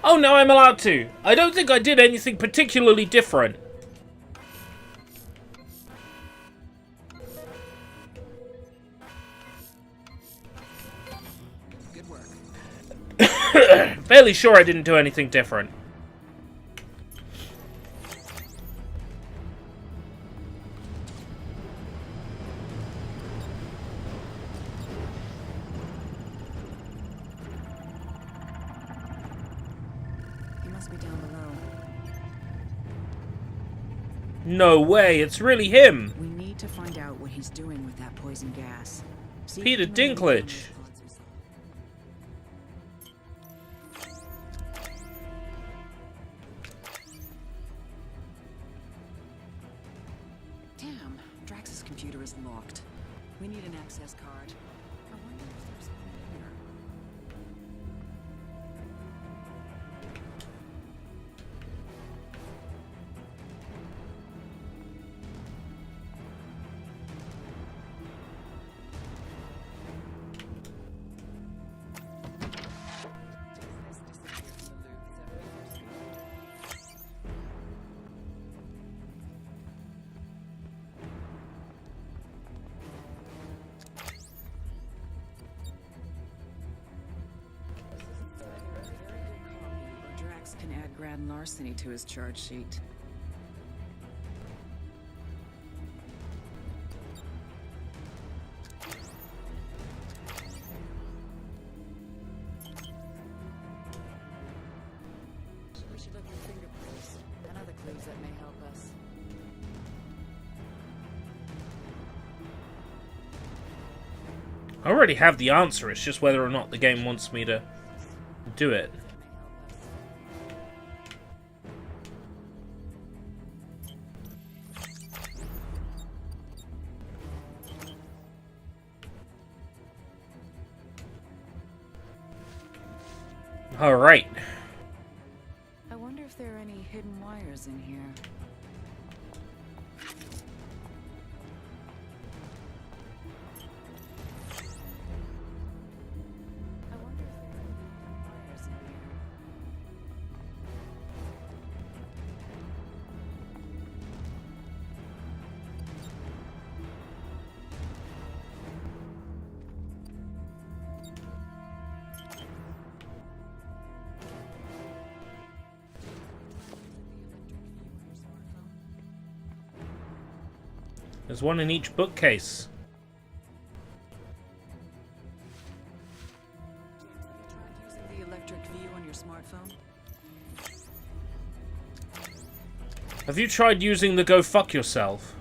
Oh, now I'm allowed to. I don't think I did anything particularly different. Good work. Fairly sure I didn't do anything different. Be down below. No way, it's really him. We need to find out what he's doing with that poison gas. See Peter Dinklage. Damn, Drax's computer is locked. We need an access card. I wonder if there's one here. Can add grand larceny to his charge sheet. We should look for fingerprints and other clues that may help us. I already have the answer, it's just whether or not the game wants me to do it. Alright. I wonder if there are any hidden wires in here. There's one in each bookcase. Using the electric view on your smartphone? Have you tried using the go fuck yourself?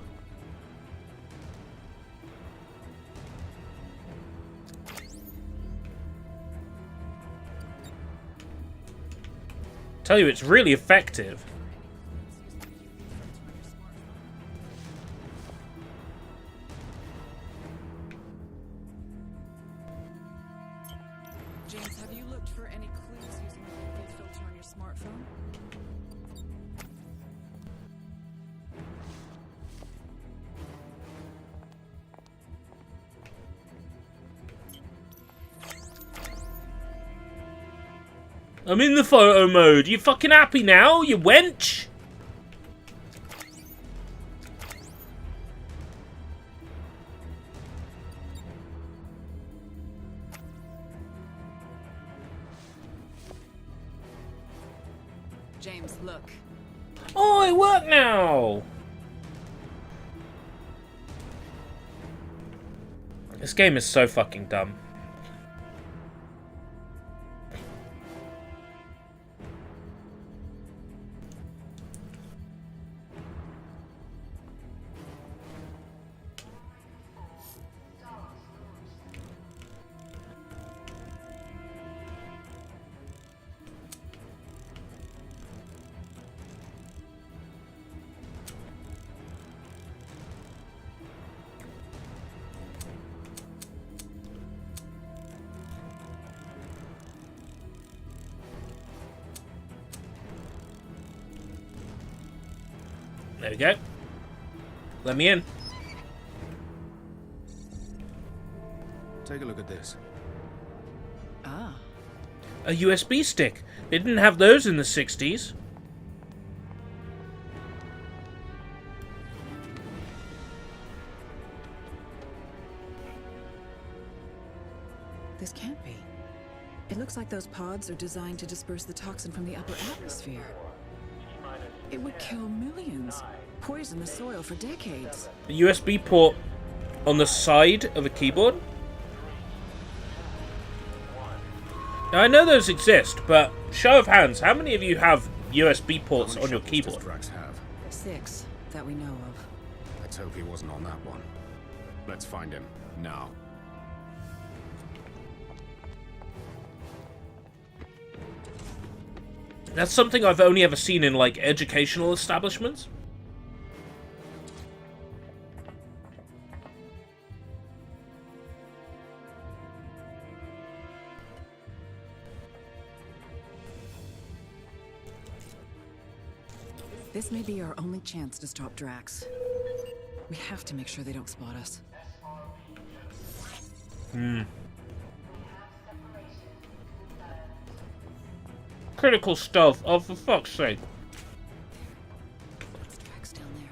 Tell you, it's really effective. James, have you looked for any clues using the Google filter on your smartphone? I'm in the photo mode. You fucking happy now, you wench? James, look. Oh, it worked now. This game is so fucking dumb. There we go. Let me in. Take a look at this. Ah. A USB stick. They didn't have those in the 60s. This can't be. It looks like those pods are designed to disperse the toxin from the upper atmosphere. It would kill millions, poison the soil for decades. A USB port on the side of a keyboard? Now, I know those exist, but show of hands, how many of you have USB ports on your keyboard? Drax have? 6 that we know of. Let's hope he wasn't on that one. Let's find him now. That's something I've only ever seen in, like, educational establishments. This may be our only chance to stop Drax. We have to make sure they don't spot us. Critical stealth. Oh, for fuck's sake. It's Drax down there.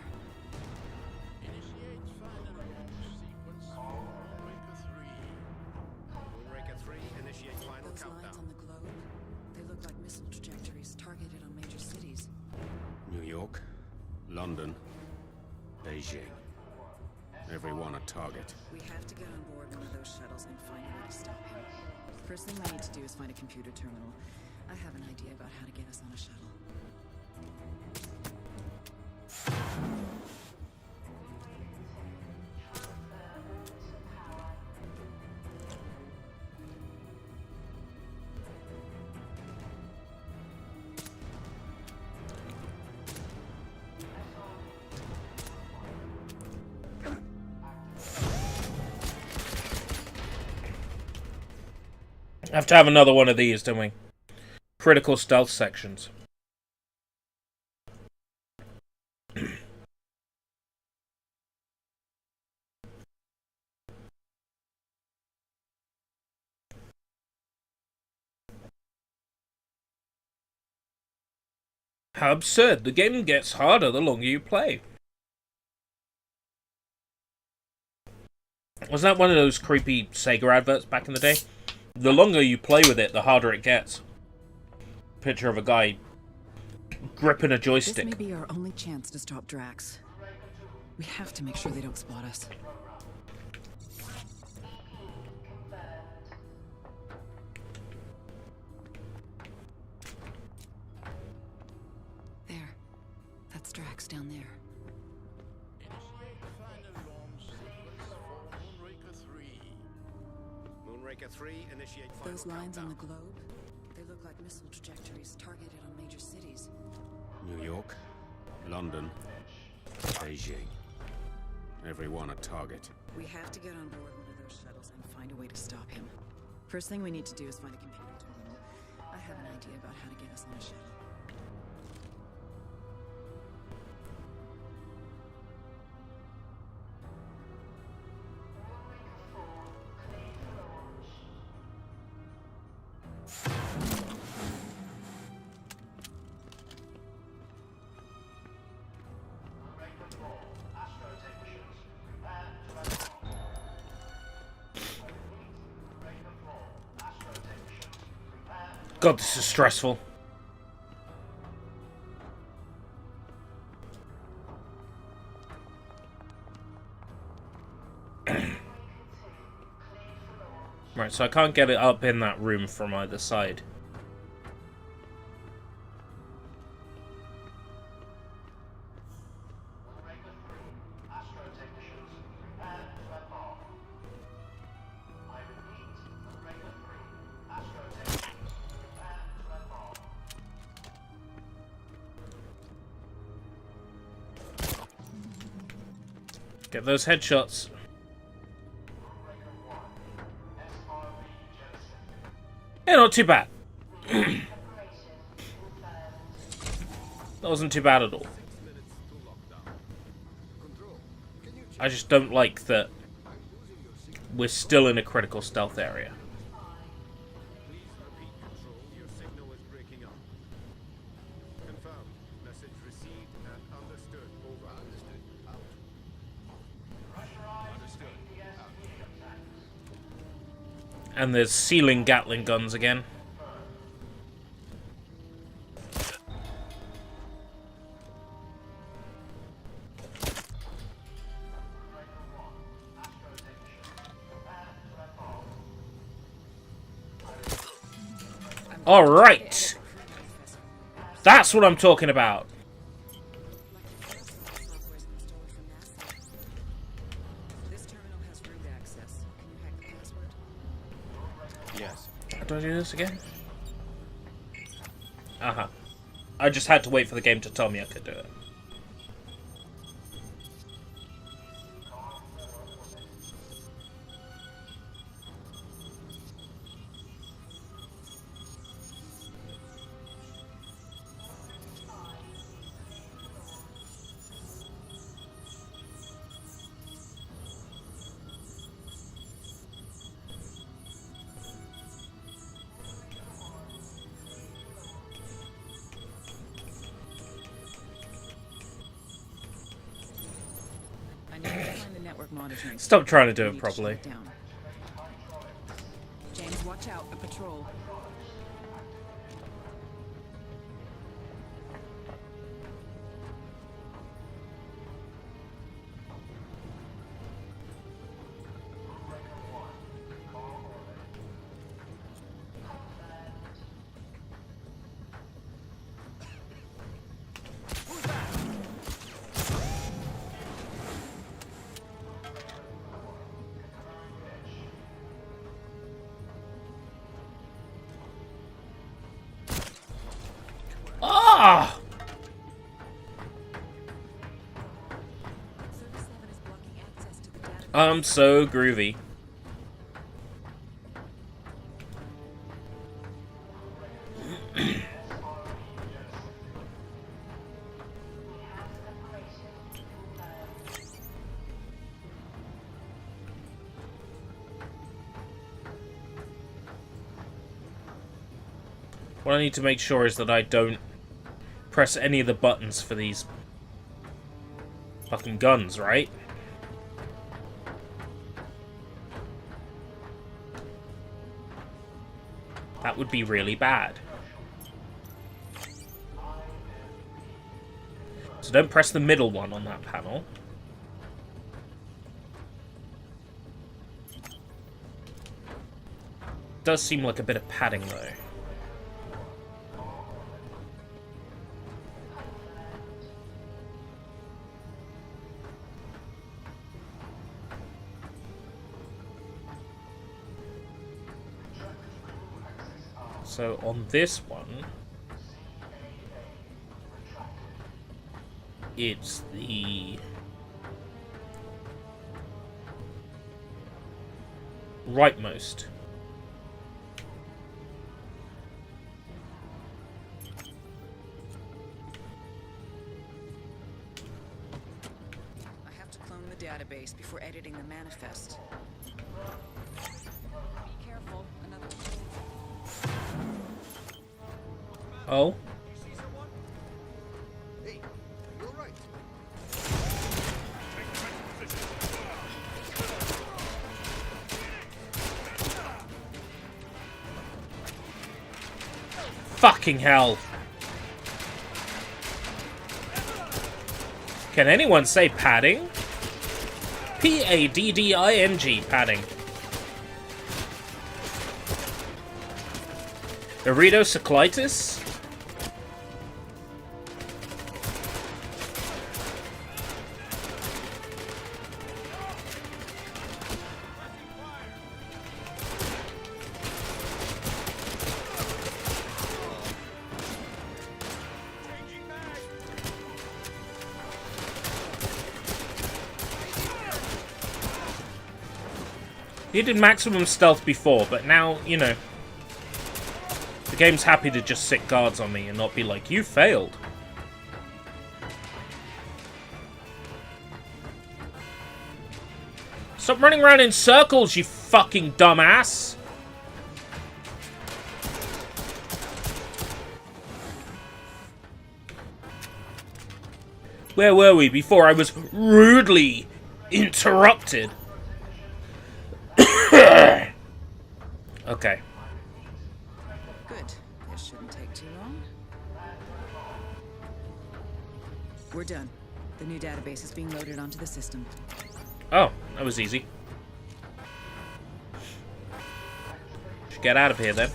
Those lines on the globe, they look like missile trajectories targeted on major cities. New York, London, Beijing. Everyone a target. We have to get on board one of those shuttles and find a way to stop him. First thing we need to do is find a computer terminal. I have an idea about how to get us on a shuttle. Have to have another one of these, don't we? Critical stealth sections. How absurd. The game gets harder the longer you play. Was that one of those creepy Sega adverts back in the day? The longer you play with it, the harder it gets. Picture of a guy gripping a joystick. This may be our only chance to stop Drax. We have to make sure they don't spot us. There. That's Drax down there. Moonraker 3, initiate final Those lines on countdown. the globe, they look like missile trajectories targeted on major cities. New York, London, Beijing. Everyone a target. We have to get on board one of those shuttles and find a way to stop him. First thing we need to do is find a companion terminal. I have an idea about how to get us on a shuttle. God, this is stressful. Right, so I can't get it up in that room from either side. Get those headshots. Yeah, not too bad. That wasn't too bad at all. I just don't like that we're still in a critical stealth area. Please repeat control. Your signal is breaking up. Confirm. Message received and understood. Over. Understood. Out. Understood. Out. And there's ceiling Gatling guns again. All right. That's what I'm talking about. This terminal has root access. Can you hack the password? Yes. How do I do this again? Uh-huh. I just had to wait for the game to tell me I could do it. I need to find the network monitoring. Stop trying to do We it need properly. shut it down. James, watch out. A patrol. Ah! I'm so groovy. What I need to make sure is that I don't press any of the buttons for these fucking guns, right? That would be really bad. So don't press the middle one on that panel. does seem like a bit of padding, though. So on this one, it's the rightmost. I have to clone the database before editing the manifest. Be careful. Another. Oh. Hey, you're right. Fucking hell. Can anyone say padding? P-A-D-D-I-N-G, padding. Iridocyclitis? He did maximum stealth before, but now, you know, the game's happy to just sit guards on me and not be like, you failed. Stop running around in circles, you fucking dumbass! Where were we before I was rudely interrupted? Okay. Good. This shouldn't take too long. We're done. The new database is being loaded onto the system. Oh, that was easy. Should get out of here then.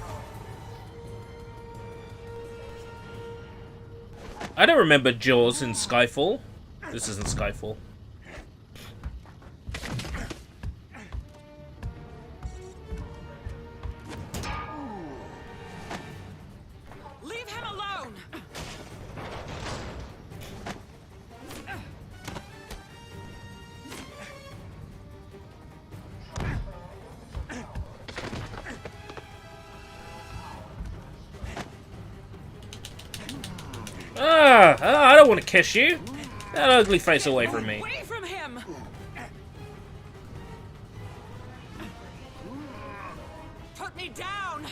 I don't remember Jaws in Skyfall. This isn't Skyfall. Leave him alone! I don't want to kiss you. That ugly face away from me. Away from him! Put me down!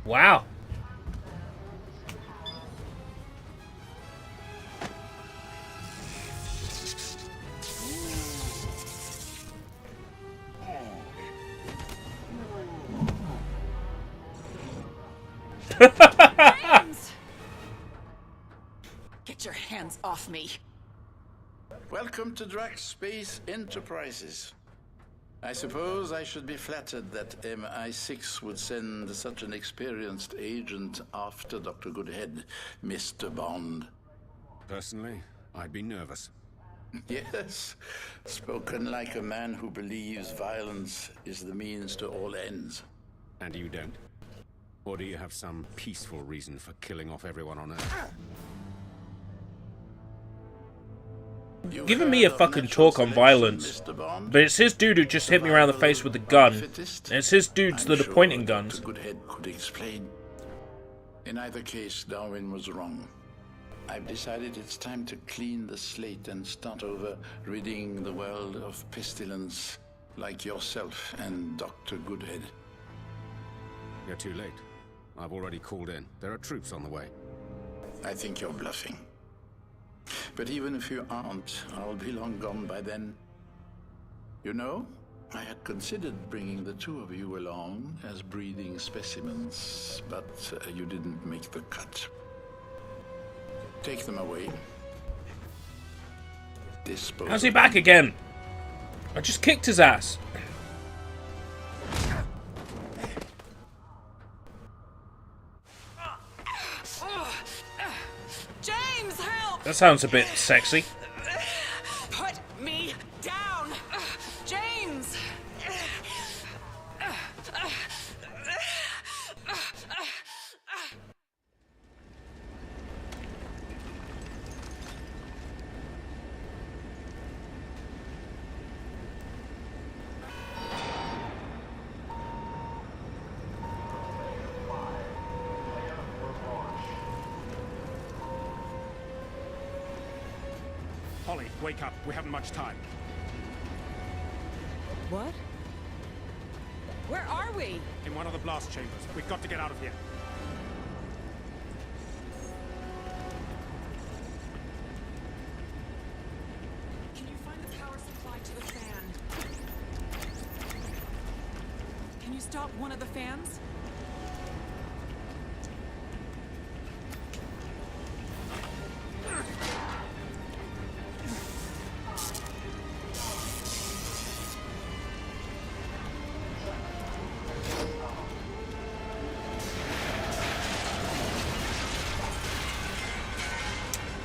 Wow. Get your hands off me. Welcome to Drax Space Enterprises. I suppose I should be flattered that MI6 would send such an experienced agent after Dr. Goodhead, Mr. Bond. Personally, I'd be nervous. Yes, spoken like a man who believes violence is the means to all ends. And you don't? Or do you have some peaceful reason for killing off everyone on Earth? Giving me a fucking talk on violence, but it's his dude who just hit me around the face with a gun, and it's his dudes that are pointing guns. Dr. Goodhead could explain. In either case, Darwin was wrong. I've decided it's time to clean the slate and start over, ridding the world of pestilence like yourself and Dr. Goodhead. You're too late. I've already called in. There are troops on the way. I think you're bluffing. But even if you aren't, I'll be long gone by then. You know, I had considered bringing the two of you along as breeding specimens, but you didn't make the cut. Take them away. Dispose. How's he back again? I just kicked his ass. James, help! That sounds a bit sexy. Put me down! James! Holly, wake up. We haven't much time. What? Where are we? In one of the blast chambers. We've got to get out of here. Can you find the power supply to the fan? Can you stop one of the fans?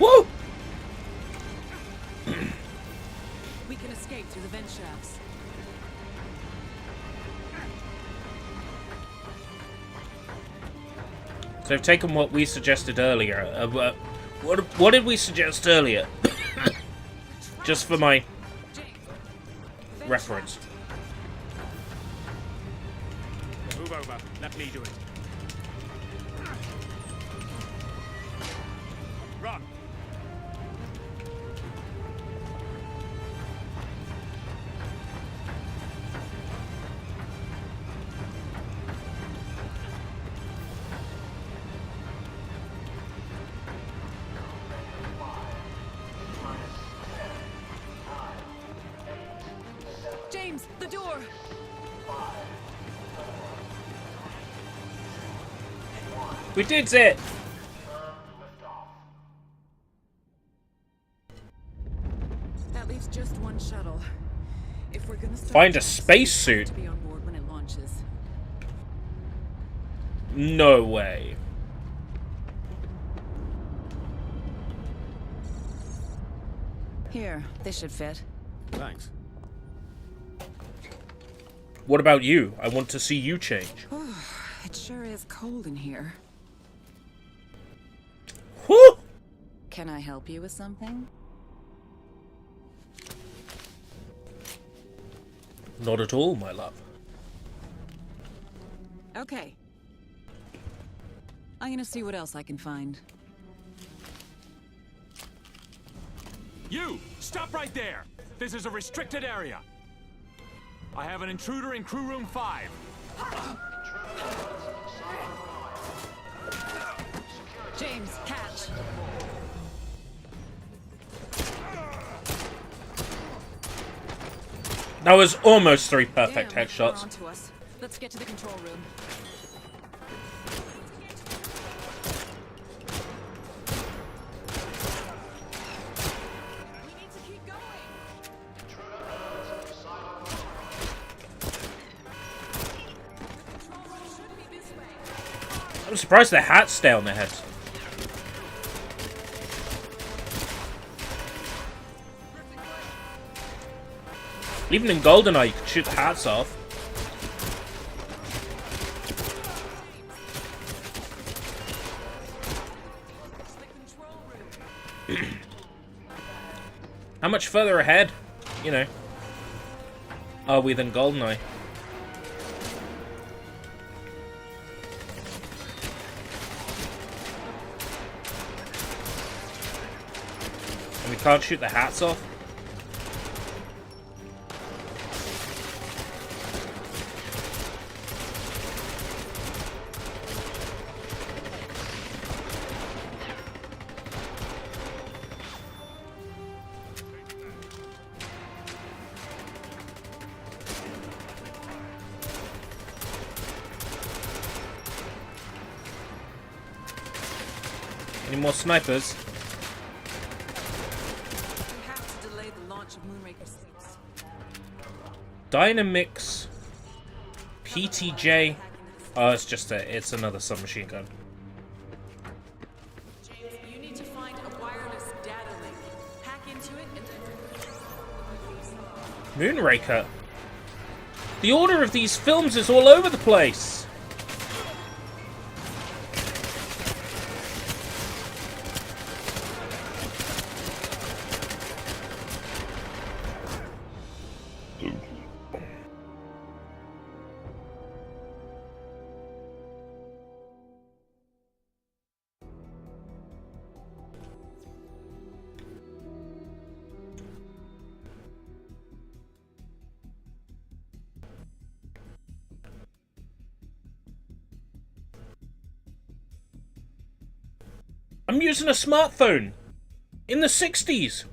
Woo! We can escape through the vent shafts. So they've taken what we suggested earlier. What did we suggest earlier? Just for my reference. Move over. Let me do it. Run. James, the door! We did it! That leaves just one shuttle. If we're gonna start Find a jumps, spacesuit. to be on board when it launches. No way. Here, this should fit. Thanks. What about you? I want to see you change. It sure is cold in here. Whew! Can I help you with something? Not at all, my love. Okay. I'm gonna see what else I can find. You! Stop right there! This is a restricted area. I have an intruder in crew room 5. James, catch! That was almost 3 perfect Damn, headshots. they're onto us. Let's get to the control room. We need to keep going. The control room should be this way. I'm surprised their hats stay on their heads. Even in GoldenEye, you could shoot the hats off. How much further ahead, you know, are we than GoldenEye? And we can't shoot the hats off? more snipers. We have to delay the launch of Moonraker 6. Dynamix PTJ. Oh, it's another submachine gun. James, you need to find a wireless data link. Hack into it and Moonraker. The order of these films is all over the place. I'm using a smartphone in the 60s.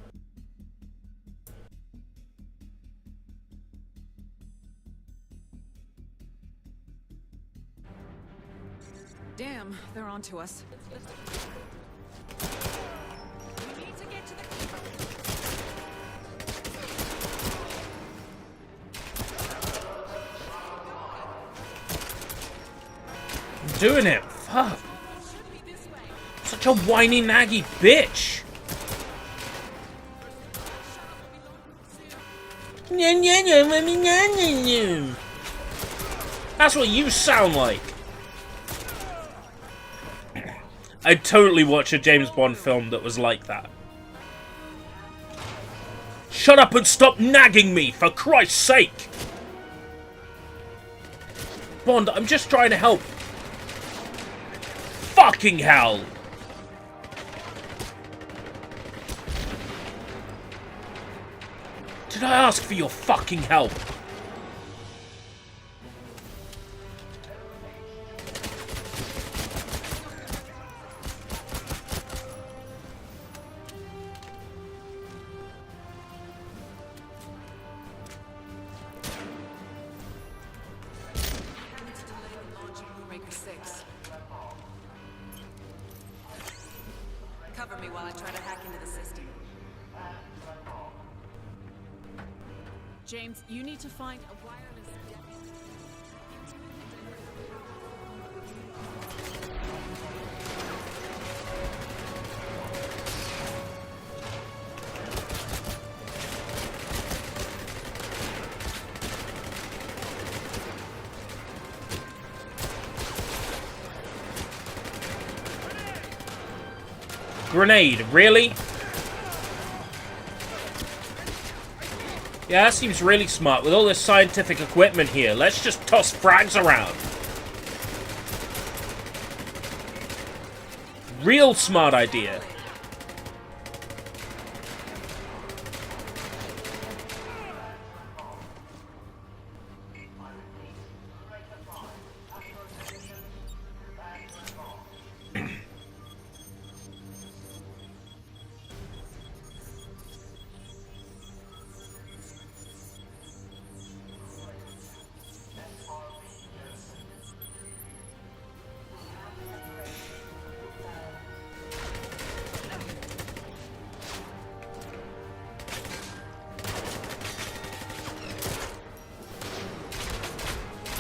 damn, they're onto us. We need to get to the I'm doing it. Fuck. Such a whiny, naggy bitch. That's what you sound like. I'd totally watch a James Bond film that was like that. Shut up and stop nagging me, for Christ's sake! Bond, I'm just trying to help. Fucking hell! Did I ask for your fucking help? Cover me while I try to hack into the system. James, you need to find a wireless Grenade, really? Yeah, that seems really smart. With all this scientific equipment here, let's just toss frags around. Real smart idea.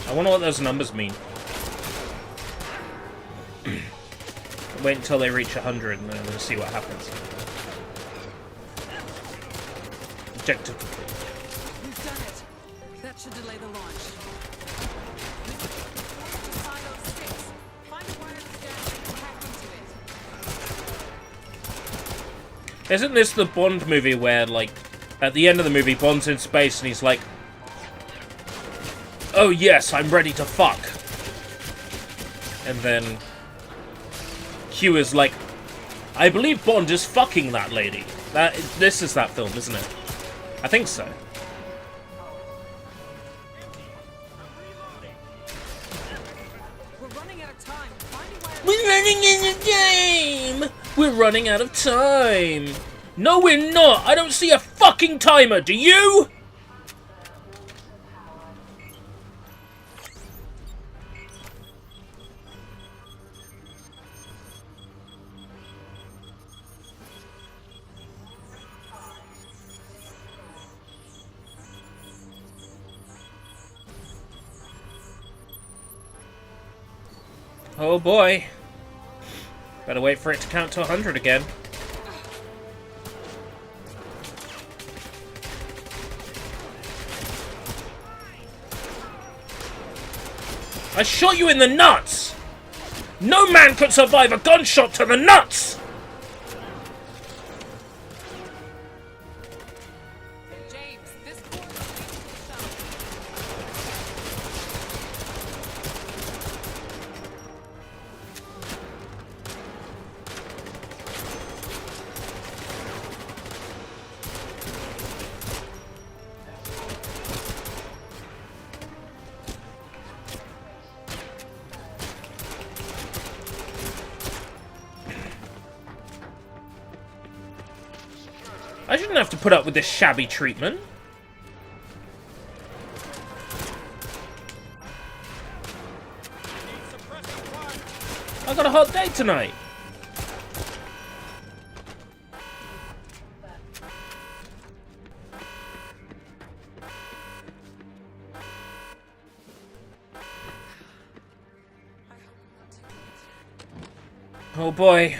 I wonder what those numbers mean. Wait until they reach 100 and then we'll see what happens. Objective complete. We've done it. That should delay the launch. Silo 6. Find a wireless data and hack into it. Isn't this the Bond movie where, like, at the end of the movie, Bond's in space and he's like, "Oh yes, I'm ready to fuck." And then Q is like, "I believe Bond is fucking that lady." This is that film, isn't it? I think so. We're running out of time. Find a wireless We're running out of time! We're running out of time! No, we're not! I don't see a fucking timer, do you? Oh boy. Better wait for it to count to 100 again. I shot you in the nuts! No man could survive a gunshot to the nuts! I shouldn't have to put up with this shabby treatment. I got a hot day tonight. Oh boy.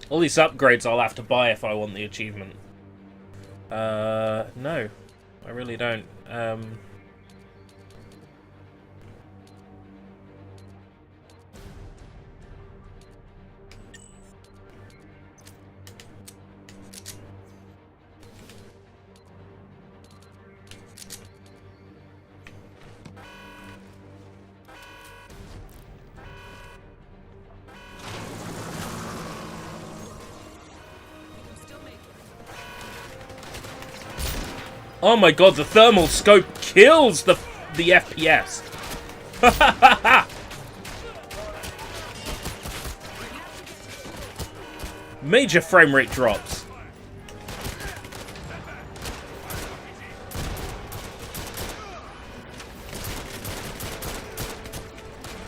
All these upgrades I'll have to buy if I want the achievement. No. I really don't. Oh my god, the thermal scope kills the FPS. Major frame rate drops.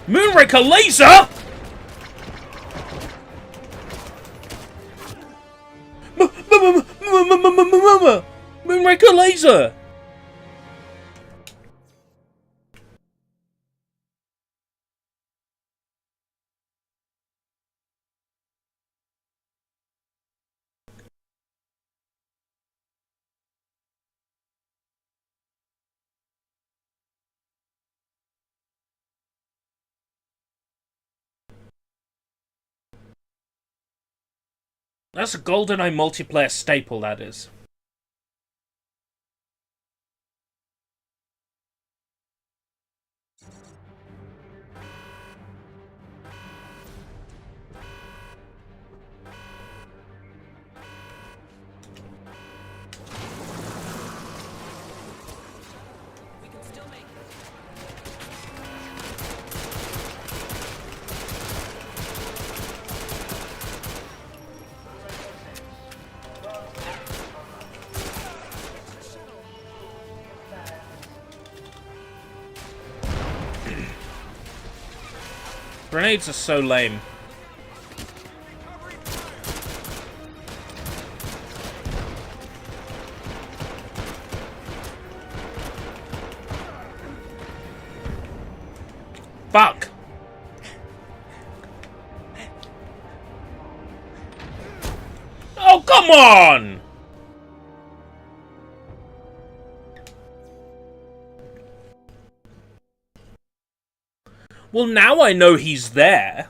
Moonraker laser? Moonraker laser! That's a GoldenEye multiplayer staple, that is. Grenades are so lame. Fuck! Oh, come on! Well, now I know he's there.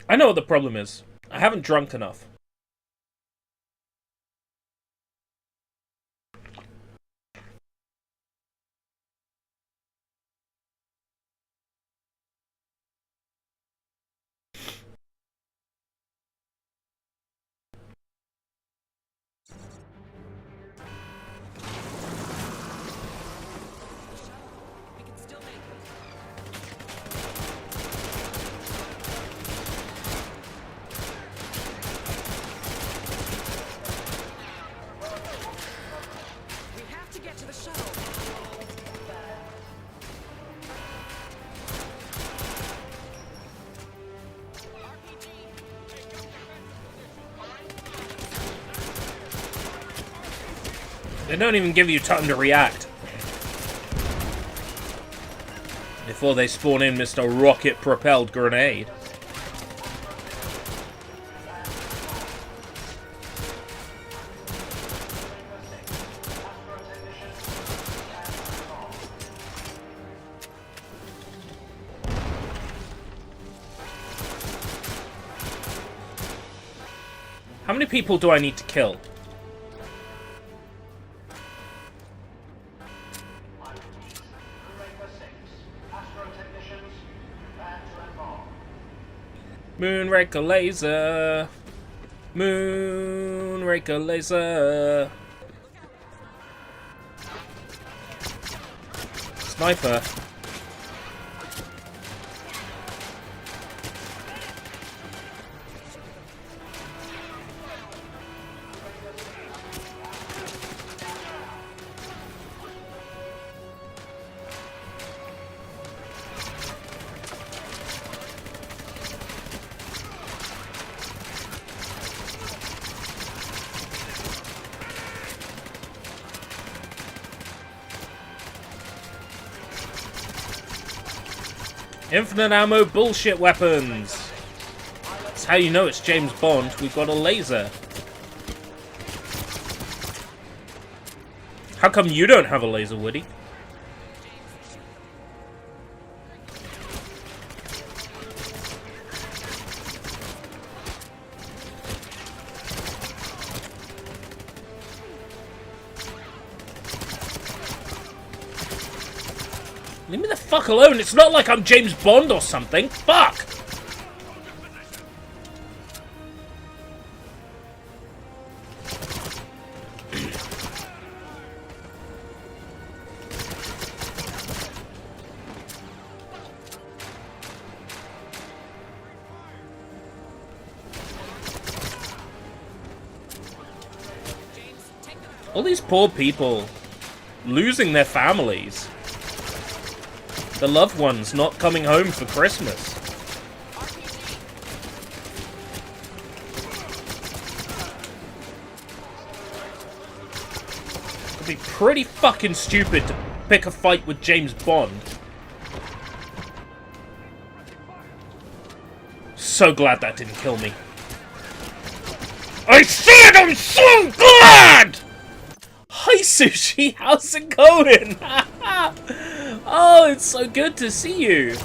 I know what the problem is. I haven't drunk enough. They don't even give you time to react. Before they spawn in Mr. Rocket-propelled grenade. How many people do I need to kill? Moonraker laser. Moonraker laser. Sniper. Infinite ammo bullshit weapons. That's how you know it's James Bond. We've got a laser. How come you don't have a laser, Woody? Leave me the fuck alone. It's not like I'm James Bond or something. Fuck! All these poor people losing their families. The loved ones not coming home for Christmas. It'd be pretty fucking stupid to pick a fight with James Bond. So glad that didn't kill me. I said I'm so glad! Hi Sushi, how's it going? Oh, it's so good to see you.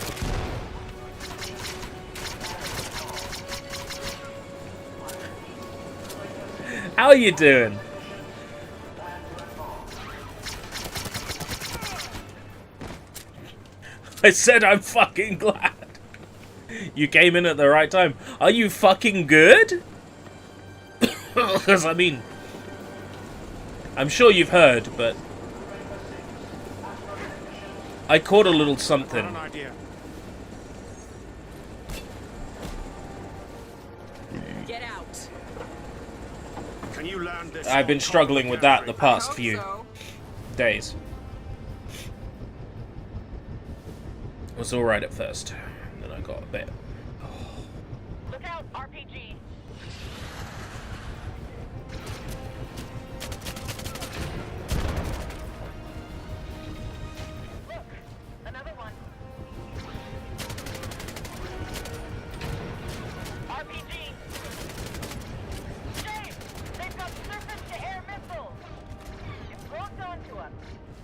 How are you doing? I said I'm fucking glad. You came in at the right time. Are you fucking good? Because, I mean, I'm sure you've heard, but I caught a little something. Get out. Can you land this? I've been struggling with that the past few days. It was alright at first, and then I got a bit. Look out, RPG. Look, another one. RPG. James, they've got surface-to-air missiles. It's locked onto us.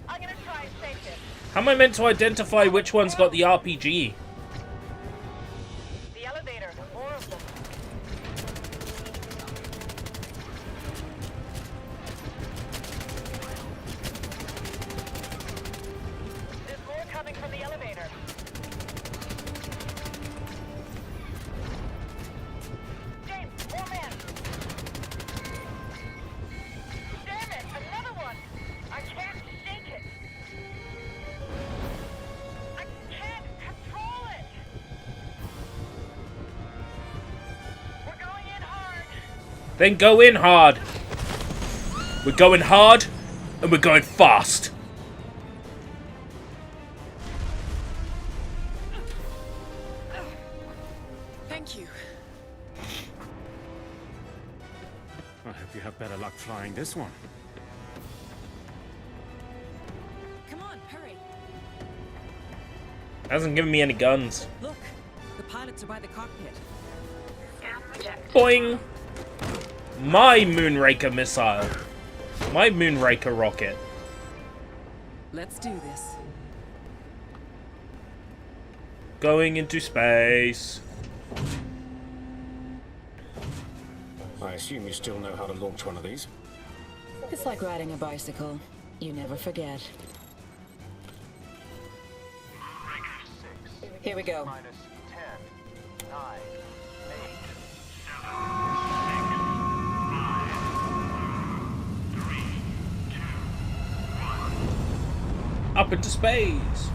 I'm gonna try and save it. How am I meant to identify which one's got the RPG? The elevator, more of them. There's more coming from the elevator. James, more men. Damn it, another one. I can't shake it. I can't control it. We're going in hard. Then go in hard. We're going hard, and we're going fast. Thank you. I hope you have better luck flying this one. Hasn't given me any guns. Look, the pilots are by the cockpit. Boing! My Moonraker missile. My Moonraker rocket. Let's do this. Going into space. I assume you still know how to launch one of these? It's like riding a bicycle. You never forget. Here we go. Up into space.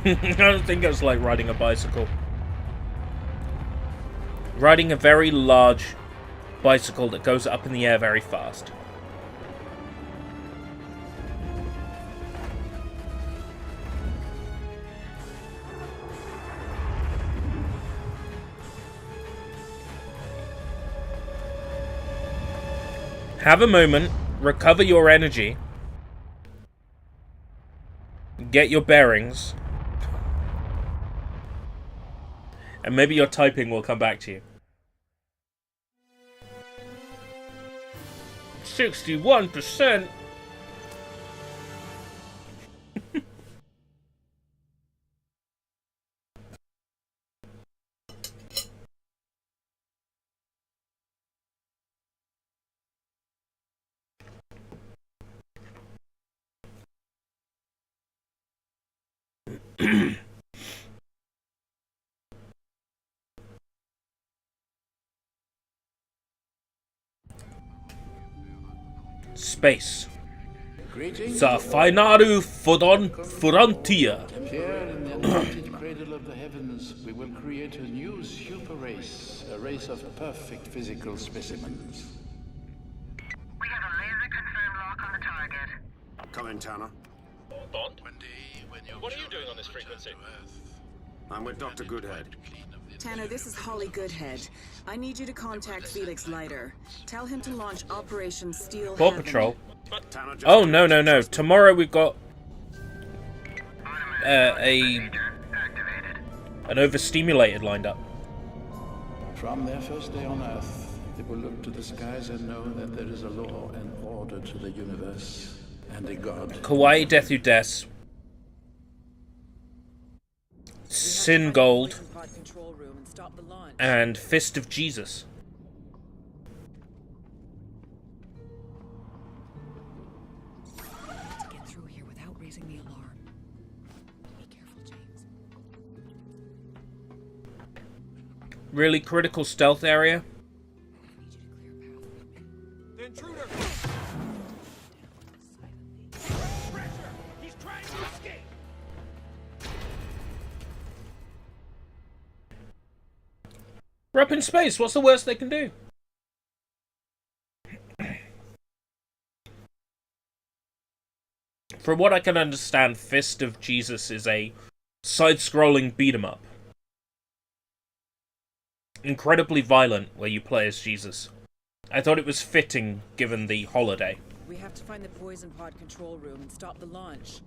I don't think it's like riding a bicycle. Riding a very large bicycle that goes up in the air very fast. Have a moment, recover your energy, get your bearings, and maybe your typing will come back to you. 61%? Space. The final frontier. Here in the enchanted cradle of the heavens, we will create a new super race, a race of perfect physical specimens. We have a laser-confirmed lock on the target. Come in, Tanner. Bond? One day, when your What are you doing on this frequency? I'm with Dr. Goodhead. Tanner, this is Holly Goodhead. I need you to contact Felix Leiter. Tell him to launch Operation Steel Paw Heaven. Patrol. Oh, no. Tomorrow we've got an overstimulated lined up. From their first day on Earth, they will look to the skies and know that there is a law and order to the universe, and a god. Kawaii Deathu Des. Sin Gold. And Fist of Jesus. To get through here without raising the alarm. Be careful, James. Really critical stealth area. The intruder! He's trying to escape! We're up in space. What's the worst they can do? From what I can understand, Fist of Jesus is a side-scrolling beat-em-up. Incredibly violent, where you play as Jesus. I thought it was fitting, given the holiday. We have to find the poison pod control room and stop the launch.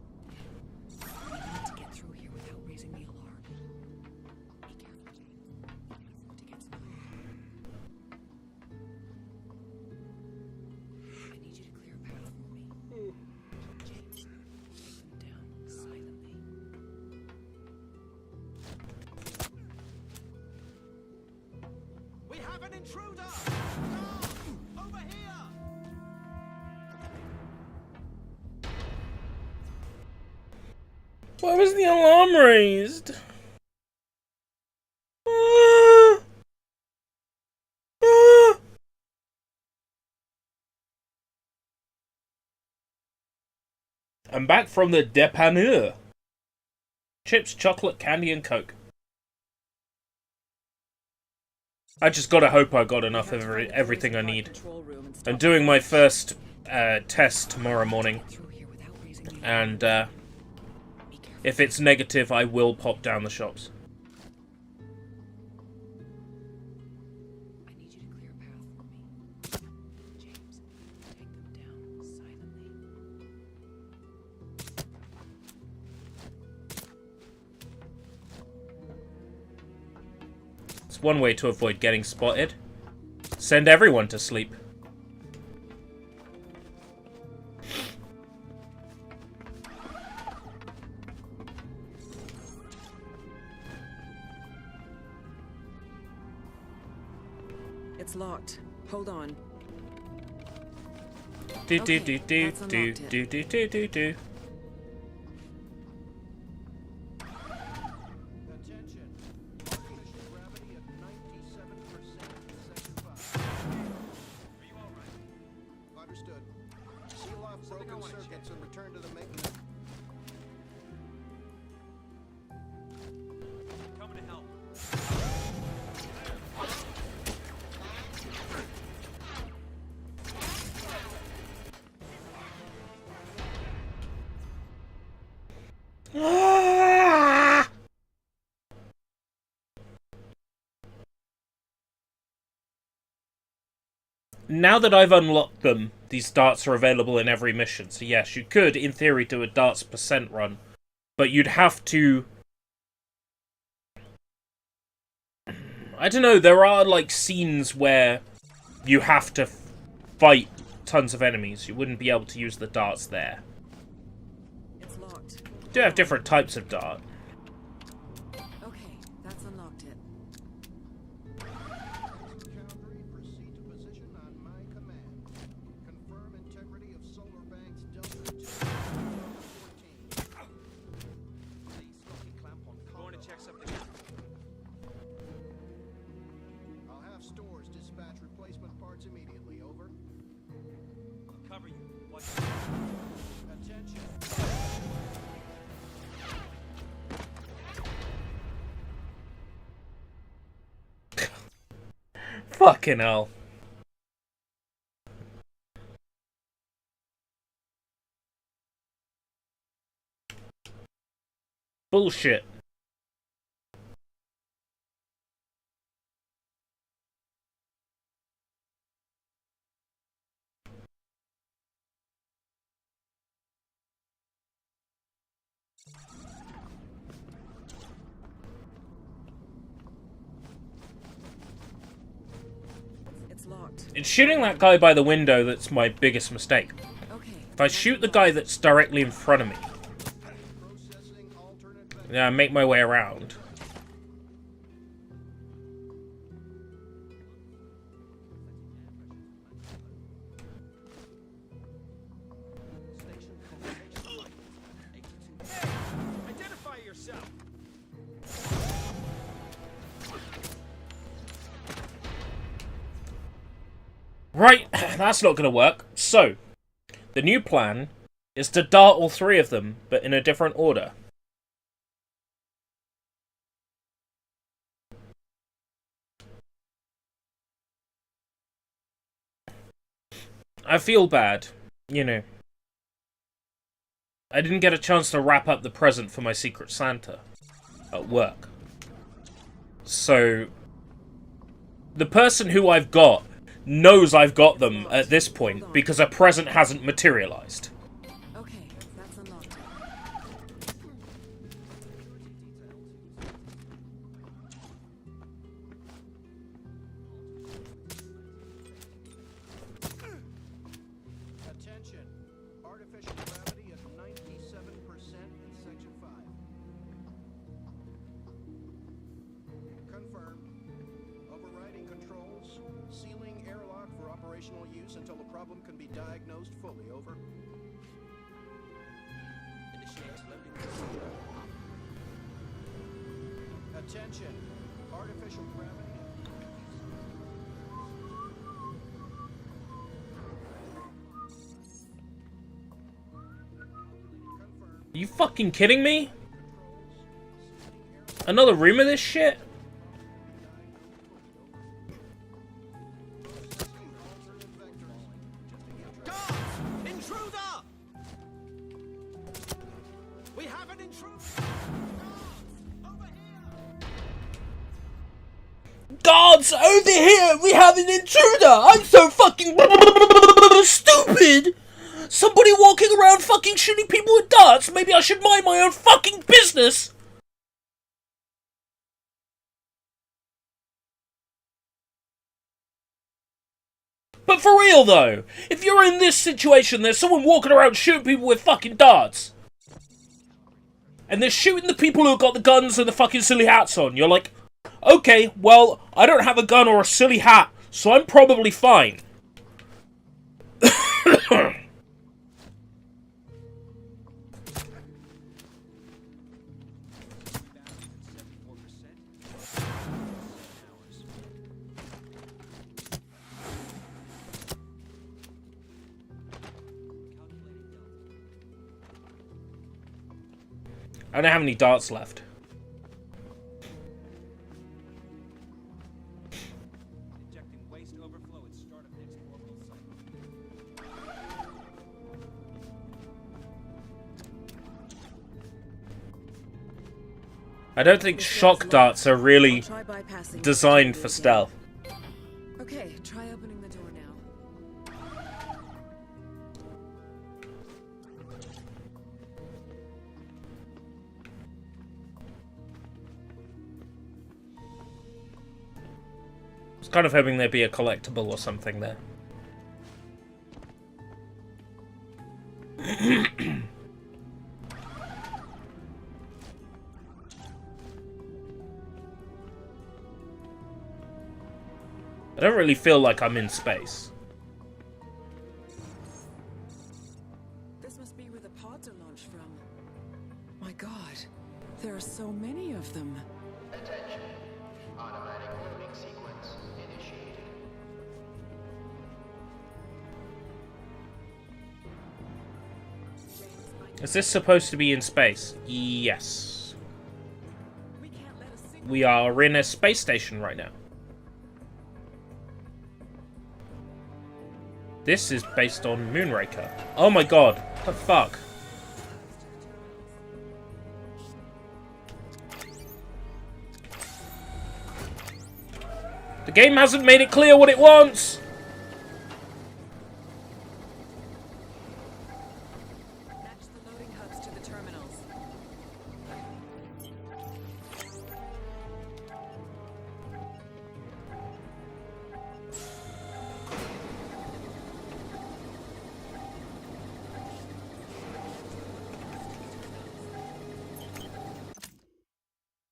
We need to get through here without raising the alarm. Be careful, James. To get through here. I need you to clear a path for me. James, take them down silently. We have an intruder! Over here! Why was the alarm raised? I'm back from the dépanneur. Chips, chocolate, candy, and Coke. I just gotta hope I got enough of everything I need. I'm doing my first test tomorrow morning. And if it's negative, I will pop down the shops. I need you to clear a path for me. James, take them down silently. one way to avoid getting spotted. Send everyone to sleep. It's locked. Hold on. Do do Okay, do do that's do unlocked it. do do do do do. Attention. Artificial gravity at 97% in Section 5. Are you alright? Understood. Seal off broken circuits and return to the maintenance. Coming to help. Now that I've unlocked them, these darts are available in every mission. So yes, you could, in theory, do a darts percent run. But you'd have to... I don't know, there are, like, scenes where you have to fight tons of enemies. You wouldn't be able to use the darts there. It's locked. You do have different types of dart. Okay, that's unlocked it. Cavalry, proceed to position on my command. Confirm integrity of Solar Bank's Delta 2. 14. Please, Scotty, clamp on. Going to check something out. I'll have stores dispatch replacement parts immediately. Over. I'll cover you. Watch. Attention. Fucking hell. Bullshit. It's locked. It's shooting that guy by the window that's my biggest mistake. Okay. If I shoot the guy that's directly in front of me, yeah, I make my way around. Identify yourself. Right, that's not gonna work. So, the new plan is to dart all three of them, but in a different order. I feel bad, you know. I didn't get a chance to wrap up the present for my Secret Santa at work. So, the person who I've got knows I've got them at this point because a present hasn't materialized. Okay, that's unlocked. Attention. Artificial gravity at 97% in Section 5. Confirmed. Overriding controls. Sealing airlock for operational use until the problem can be diagnosed fully. Over. Initiate loading the sealer. Attention. Artificial gravity. Are you fucking kidding me? Another room of this shit? Guards! Intruder! We have an intruder! Guards, over here! We have an intruder! I'm so fucking stupid! Somebody walking around fucking shooting people with darts? Maybe I should mind my own fucking business! But for real though, if you're in this situation, there's someone walking around shooting people with fucking darts. And they're shooting the people who've got the guns and the fucking silly hats on. You're like, okay, well, I don't have a gun or a silly hat, so I'm probably fine. I don't have any darts left. Injecting waste overflow at start of next orbital cycle. I don't think shock darts are really designed for stealth. Okay, try opening the door now. I was kind of hoping there'd be a collectible or something there. I don't really feel like I'm in space. This must be where the pods are launched from. My God, there are so many of them. Attention. Automatic loading sequence initiated. Is this supposed to be in space? Yes. We are in a space station right now. This is based on Moonraker. Oh my god, what the fuck? The game hasn't made it clear what it wants! Match the loading hubs to the terminals.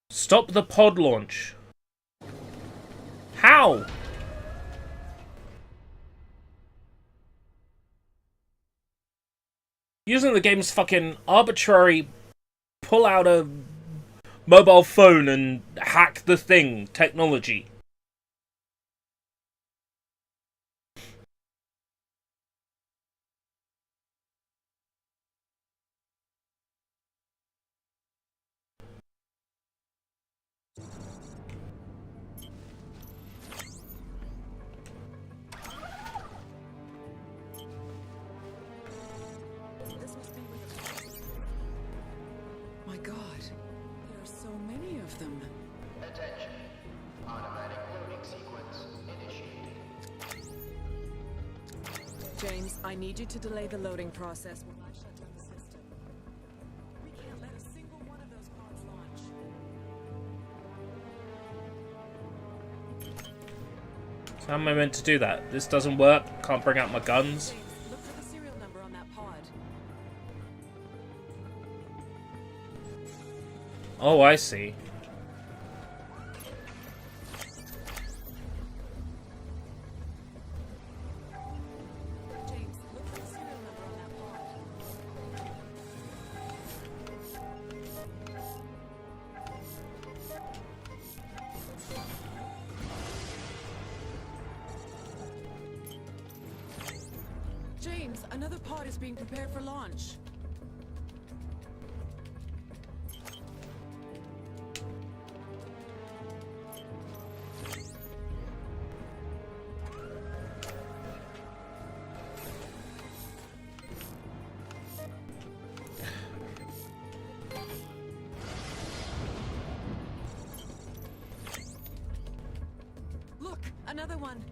Stop the pod launch. How? Using the game's fucking arbitrary pull out a mobile phone and hack the thing technology. My God, there are so many of them. Attention. Automatic loading sequence initiated. James, I need you to delay the loading process while I shut down the system. We can't let a single one of those pods launch. So how am I meant to do that? This doesn't work. Can't bring out my guns. James, look for the serial number on that pod. Oh, I see. James, look for the serial number on that pod. James, another pod is being prepared for launch. Look, another one.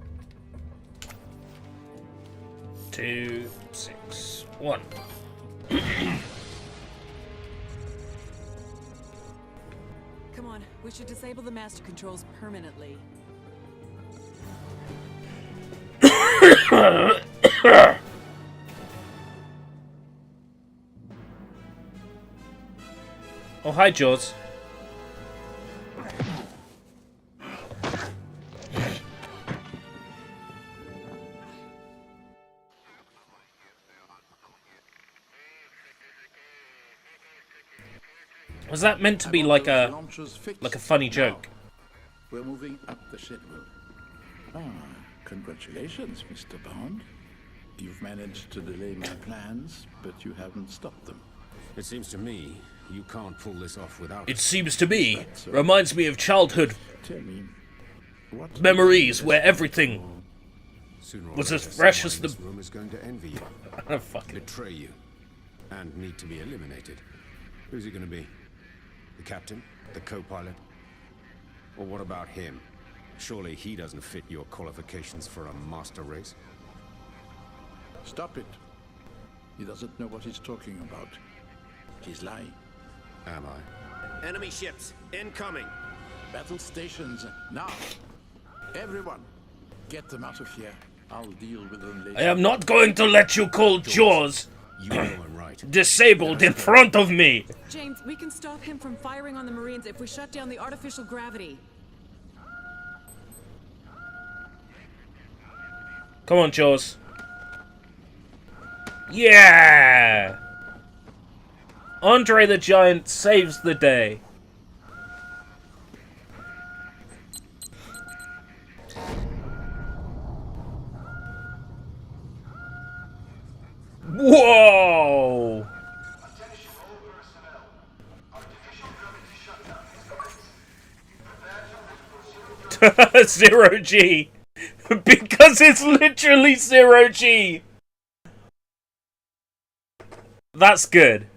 2, 6, 1. Come on, we should disable the master controls permanently. Oh, hi, Jaws. Was that meant to be like a funny joke? We're moving up the schedule. Ah, congratulations, Mr. Bond. You've managed to delay my plans, but you haven't stopped them. It seems to me you can't pull this off without. It seems to me. Reminds me of childhood Tell me, what memories where everything Sooner or was as later, fresh someone as in the. this room is going to envy you, Oh, fuck it. betray you, and need to be eliminated. Who's it going to be? The captain? The co-pilot? Or what about him? Surely he doesn't fit your qualifications for a master race? Stop it. He doesn't know what he's talking about. He's lying. Am I? Enemy ships, incoming. Battle stations, now. Everyone, get them out of here. I'll deal with them later. I am not going to let you call Jaws You know I'm right. disabled in front of me. James, we can stop him from firing on the Marines if we shut down the artificial gravity. Come on, Jaws. Yeah! Andre the Giant saves the day. Whoa! Zero G. Because it's literally zero G. That's good.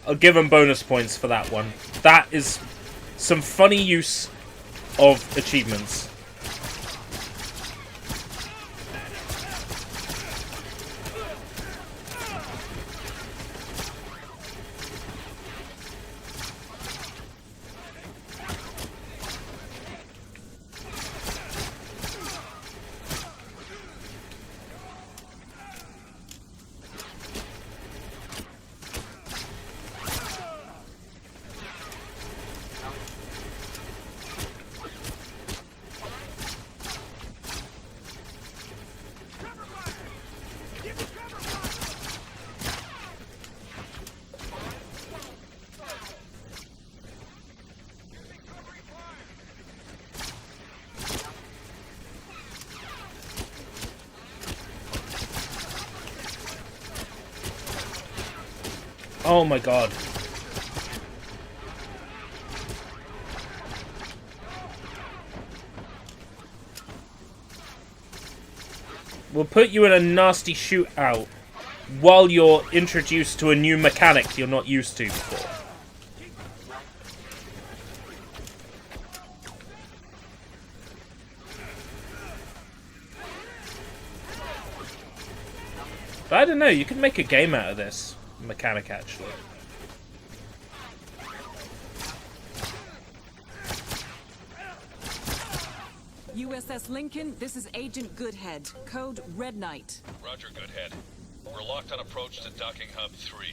I'll give him bonus points for that one. That is some funny use of achievements. Oh my god. We'll put you in a nasty shootout while you're introduced to a new mechanic you're not used to before. But I don't know, you could make a game out of this mechanic, actually. USS Lincoln, this is Agent Goodhead. Code Red Knight. Roger, Goodhead. We're locked on approach to Docking Hub 3.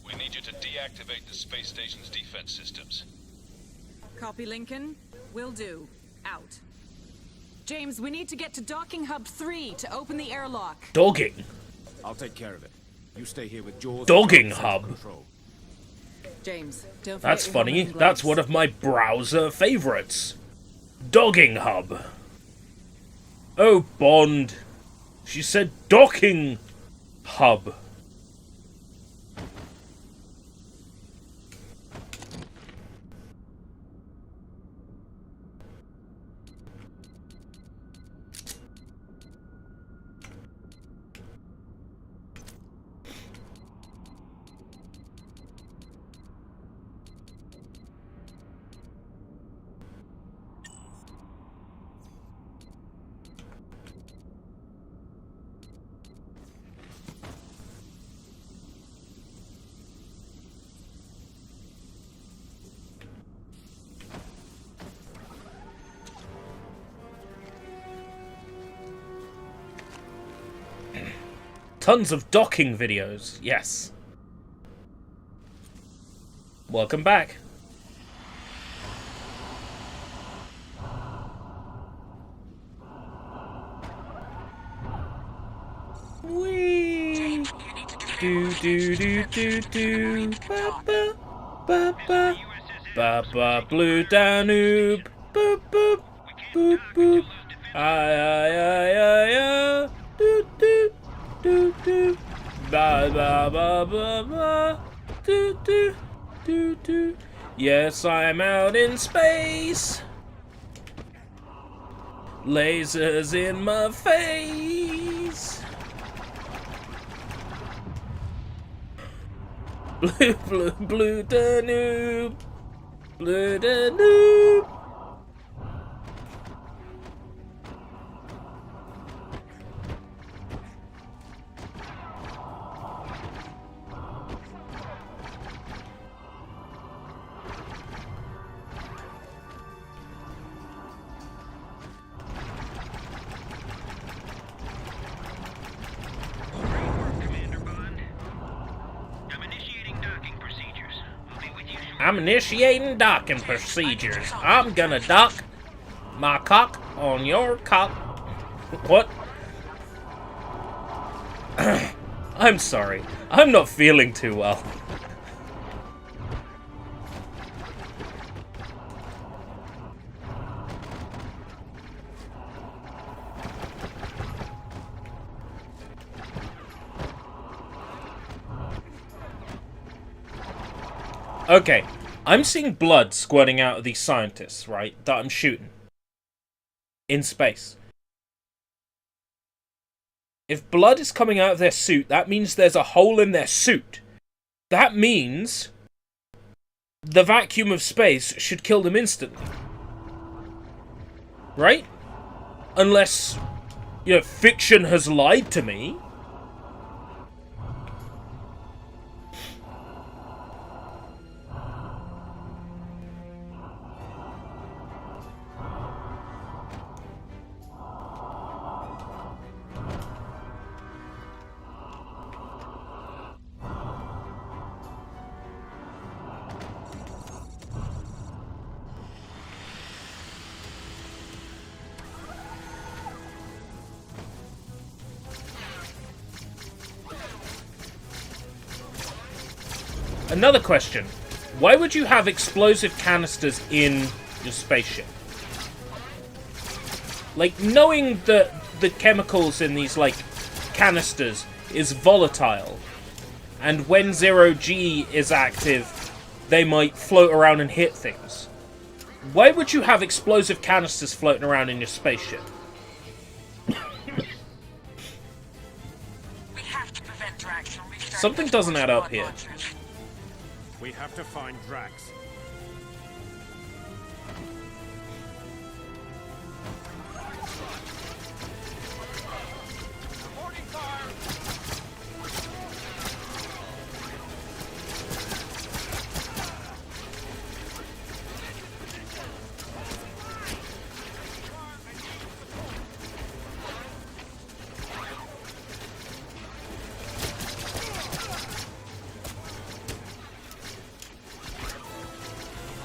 We need you to deactivate the space station's defense systems. Copy, Lincoln. Will do. Out. James, we need to get to Docking Hub 3 to open the airlock. Dogging? I'll take care of it. You stay here with Jaws. Dogging hub? Control. James, don't forget That's your funny. helmet and That's gloves. one of my browser favorites. Dogging hub. Oh, Bond. She said docking hub. Tons of docking videos, yes. Welcome back. Wee. Do do do do do. Ba ba ba ba. Ba ba blue Danube. Boop boop boop boop. Ay ay ay ay ay. Do do do do. Ba ba ba ba ba. Do do do do. Yes, I'm out in space. Lasers in my face. Blue, blue, blue Danube. Blue Danube. I'm initiating docking procedures. I'm gonna dock my cock on your cock. What? I'm sorry. I'm not feeling too well. Okay, I'm seeing blood squirting out of these scientists, right, that I'm shooting. In space. If blood is coming out of their suit, that means there's a hole in their suit. That means the vacuum of space should kill them instantly. Right? Unless, you know, fiction has lied to me. Another question. Why would you have explosive canisters in your spaceship? Like, knowing that the chemicals in these, like, canisters is volatile, and when 0G is active, they might float around and hit things. Why would you have explosive canisters floating around in your spaceship? We have to prevent Drax from restarting. Something doesn't add up here. We have to find Drax.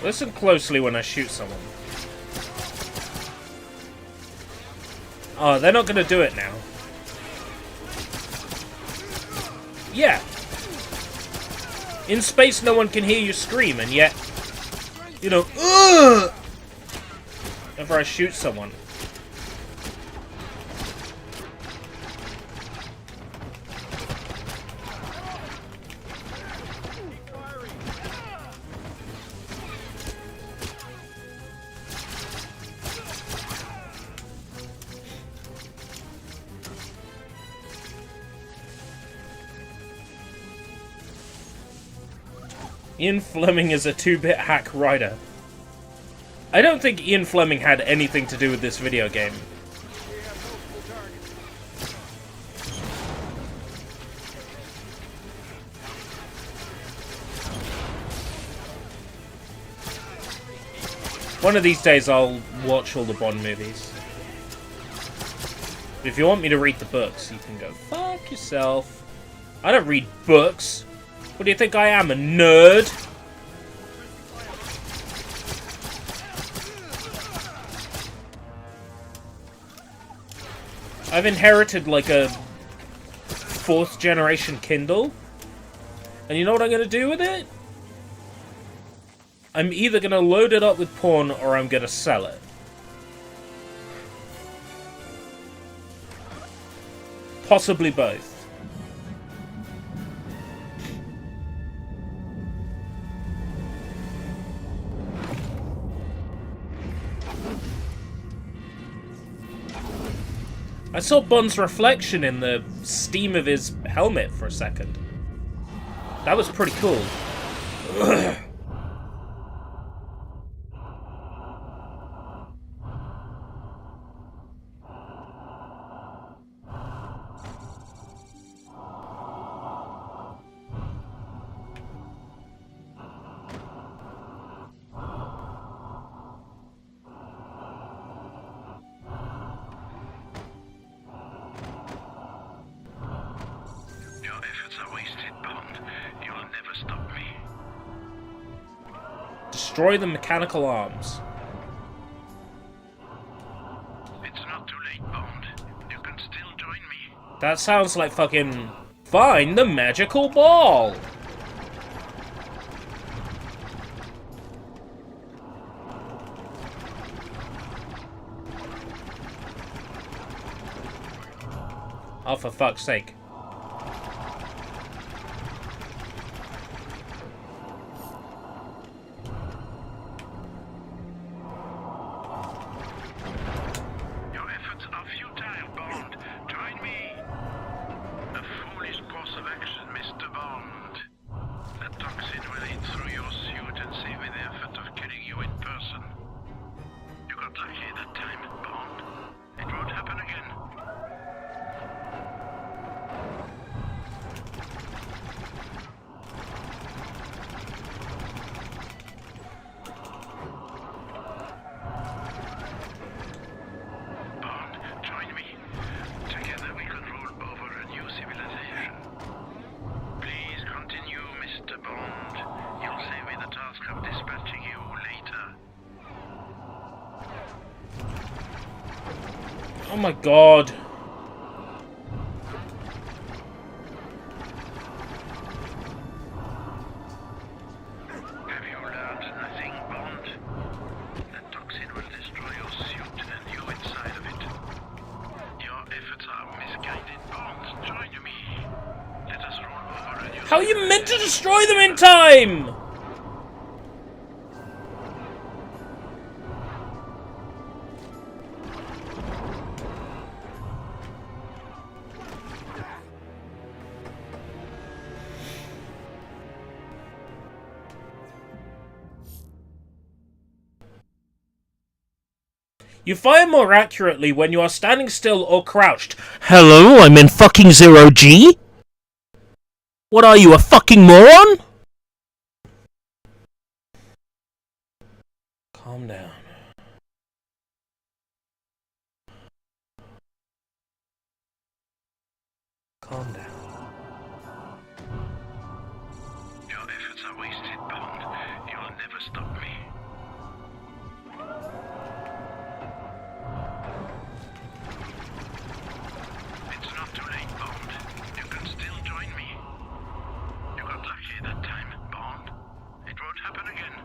Listen closely when I shoot someone. Oh, they're not going to do it now. Yeah. In space, no one can hear you scream, and yet, you know, ugh! Whenever I shoot someone. Ian Fleming is a 2-bit hack writer. I don't think Ian Fleming had anything to do with this video game. One of these days I'll watch all the Bond movies. But if you want me to read the books, you can go fuck yourself. I don't read books. What do you think I am, a nerd? I've inherited like a 4th generation Kindle. And you know what I'm going to do with it? I'm either going to load it up with porn or I'm going to sell it. Possibly both. I saw Bond's reflection in the steam of his helmet for a second. That was pretty cool. Destroy the mechanical arms. It's not too late, Bond. You can still join me. That sounds like fucking... Find the magical ball! Oh, for fuck's sake. Oh my god. Have you learned nothing, Bond? That toxin will destroy your suit and you inside of it. Your efforts are misguided, Bond. Join me. Let us roll over a new... How are you meant to destroy them in time? You fire more accurately when you are standing still or crouched. Hello, I'm in fucking 0G? What are you, a fucking moron? Calm down. Calm down. Your efforts are wasted, Bond. You'll never stop me. It's not too late, Bond. You can still join me. You got lucky that time, Bond. It won't happen again.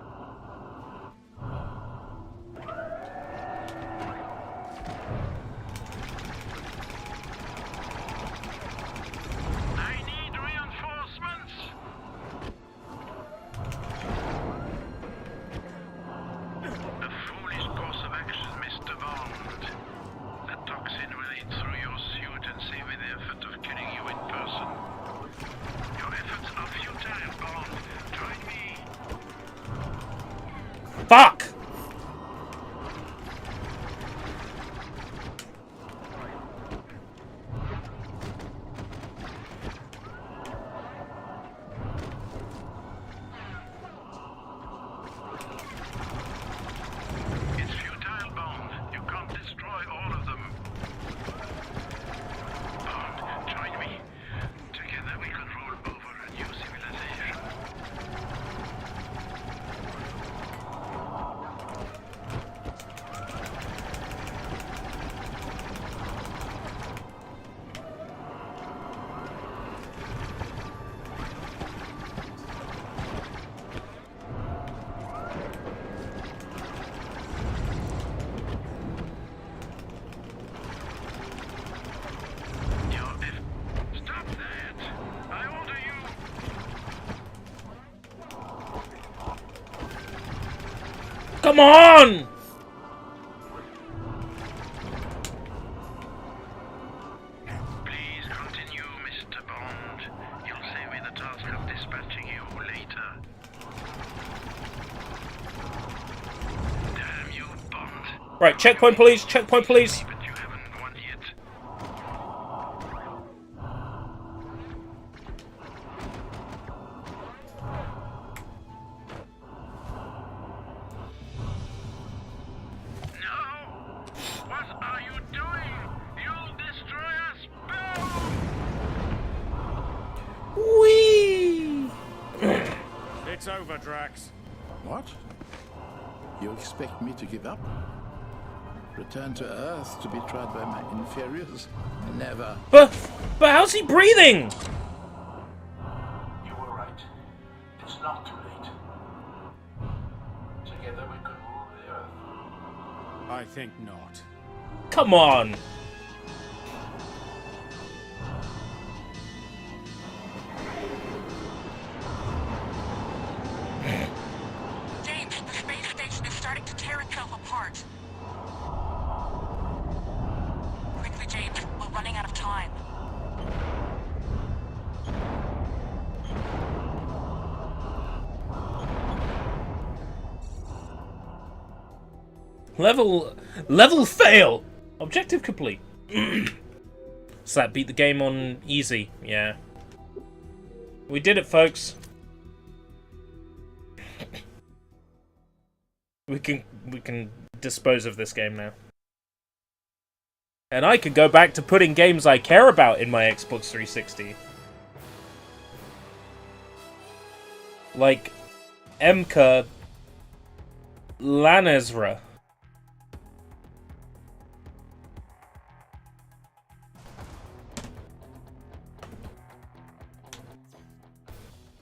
I need reinforcements. A foolish course of action, Mr. Bond. That toxin will eat through your suit and save me the effort of killing you in person. Your efforts are futile, Bond. Join me. Fuck! It's futile, Bond. You can't destroy all of them. Come on! Please continue, Mr. Bond. You'll save me the task of dispatching you later. Damn you, Bond. Right, checkpoint police, checkpoint police. But you haven't won yet. What are you doing? You'll destroy us both! Whee! It's over, Drax. What? You expect me to give up? Return to Earth to be tried by my inferiors? Never. But how's he breathing? You were right. It's not too late. Together we could rule the Earth. I think not. Come on. James, the space station is starting to tear itself apart. Quickly, James. We're running out of time. Level fail. Objective complete. So that beat the game on easy. Yeah. We did it, folks. We can dispose of this game now. And I can go back to putting games I care about in my Xbox 360. Like Emka Lanezra.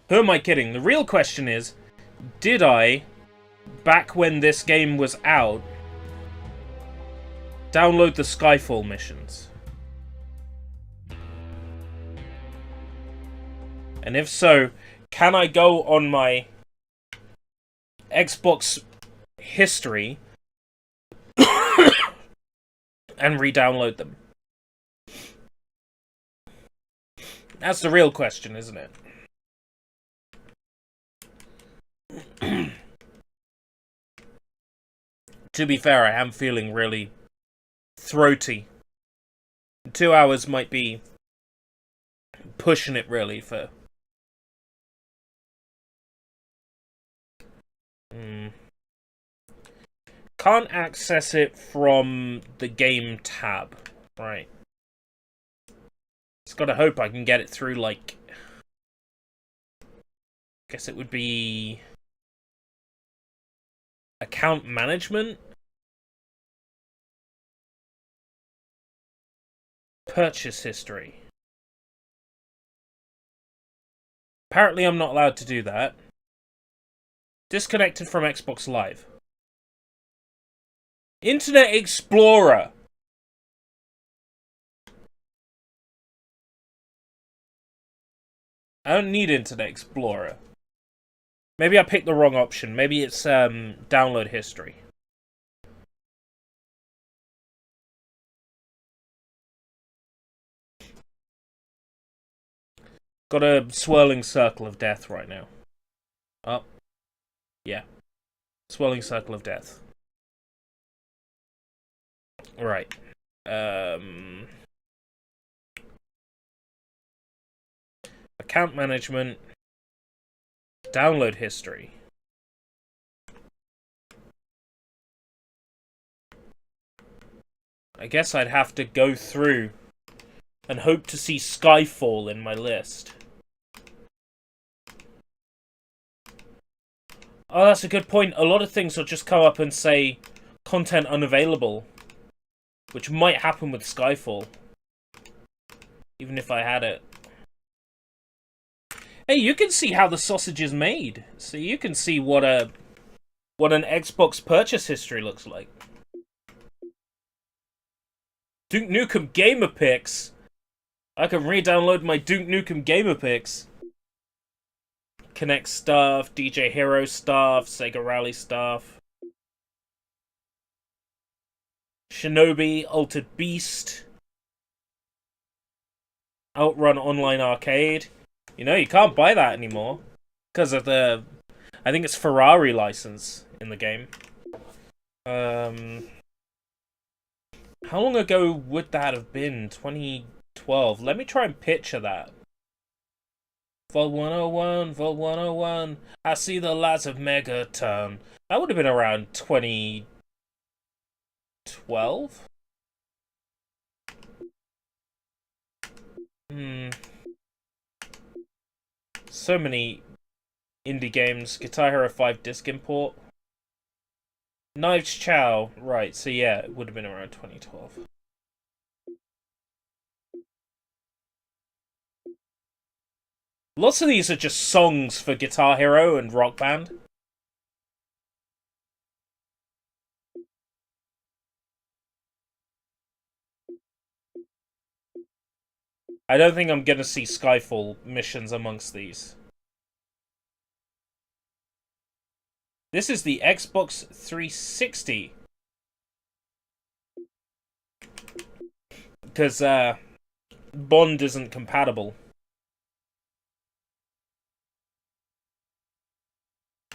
Who am I kidding? The real question is, did I, back when this game was out, download the Skyfall missions? And if so, can I go on my Xbox history and re-download them? That's the real question, isn't it? To be fair, I am feeling really throaty. 2 hours might be pushing it really for... Can't access it from the game tab. Right. Just gotta hope I can get it through, like... Guess it would be... account management? Purchase history. Apparently I'm not allowed to do that. Disconnected from Xbox Live. Internet Explorer. I don't need Internet Explorer. Maybe I picked the wrong option. Maybe it's download history. Got a swirling circle of death right now. Oh. Yeah. Swirling circle of death. Right. Account management. Download history. I guess I'd have to go through and hope to see Skyfall in my list. Oh, that's a good point. A lot of things will just come up and say content unavailable, which might happen with Skyfall, even if I had it. Hey, you can see how the sausage is made. So you can see what an Xbox purchase history looks like. Duke Nukem Gamer Picks. I can re-download my Duke Nukem Gamer Picks. Connect stuff, DJ Hero stuff, Sega Rally stuff. Shinobi, Altered Beast, Outrun Online Arcade. You know, you can't buy that anymore because of the, I think it's Ferrari license in the game. How long ago would that have been? 2012. Let me try and picture that. Vol 101, Vol 101. I see the lights of Megaton. That would have been around 2012. So many indie games. Guitar Hero 5 disc import. Knives Chow. Right, so yeah, it would have been around 2012. Lots of these are just songs for Guitar Hero and Rock Band. I don't think I'm gonna see Skyfall missions amongst these. This is the Xbox 360. Because, Bond isn't compatible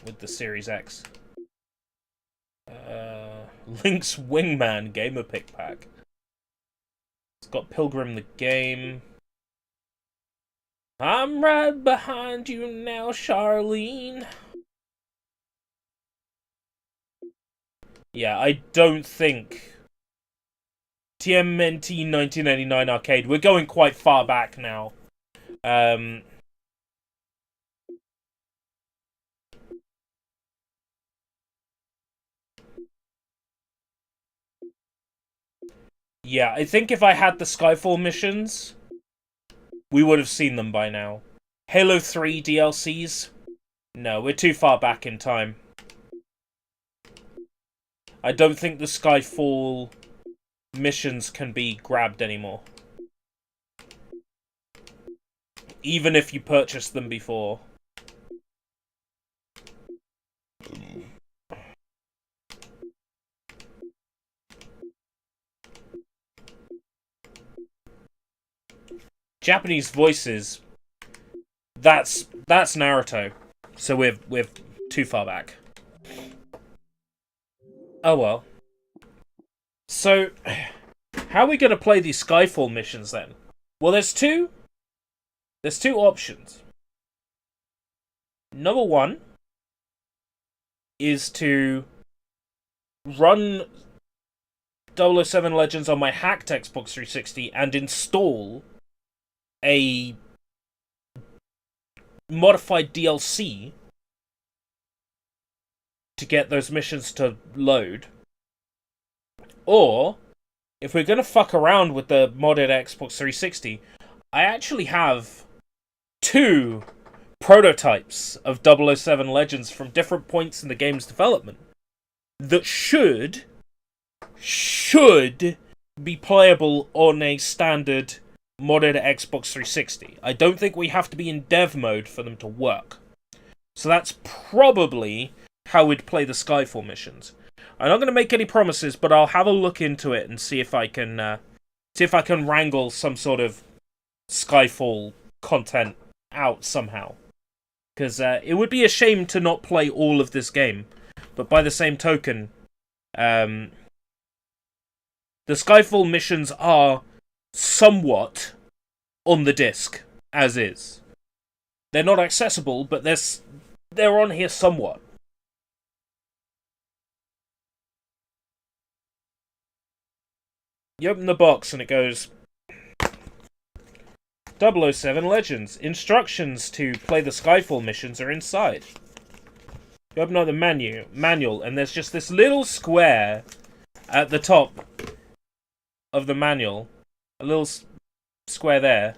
with the Series X. Link's Wingman Gamer Pick Pack. It's got Pilgrim the Game. I'm right behind you now, Charlene. Yeah, I don't think TMNT 1999 Arcade. We're going quite far back now. Yeah, I think if I had the Skyfall missions, we would have seen them by now. Halo 3 DLCs? No, we're too far back in time. I don't think the Skyfall missions can be grabbed anymore. Even if you purchased them before. Japanese voices. That's Naruto. So we're too far back. Oh well. So how are we gonna play these Skyfall missions then? Well, there's two options. Number one is to run 007 Legends on my hacked Xbox 360 and install a modified DLC to get those missions to load. Or, if we're gonna fuck around with the modded Xbox 360, I actually have two prototypes of 007 Legends from different points in the game's development that should be playable on a standard modded Xbox 360. I don't think we have to be in dev mode for them to work. So that's probably how we'd play the Skyfall missions. I'm not going to make any promises, but I'll have a look into it and see if I can wrangle some sort of Skyfall content out somehow. Because it would be a shame to not play all of this game. But by the same token, the Skyfall missions are somewhat on the disc, as is. They're not accessible, but they're on here somewhat. You open the box and it goes 007 Legends. Instructions to play the Skyfall missions are inside. You open up the manual, and there's just this little square at the top of the manual. A little square there.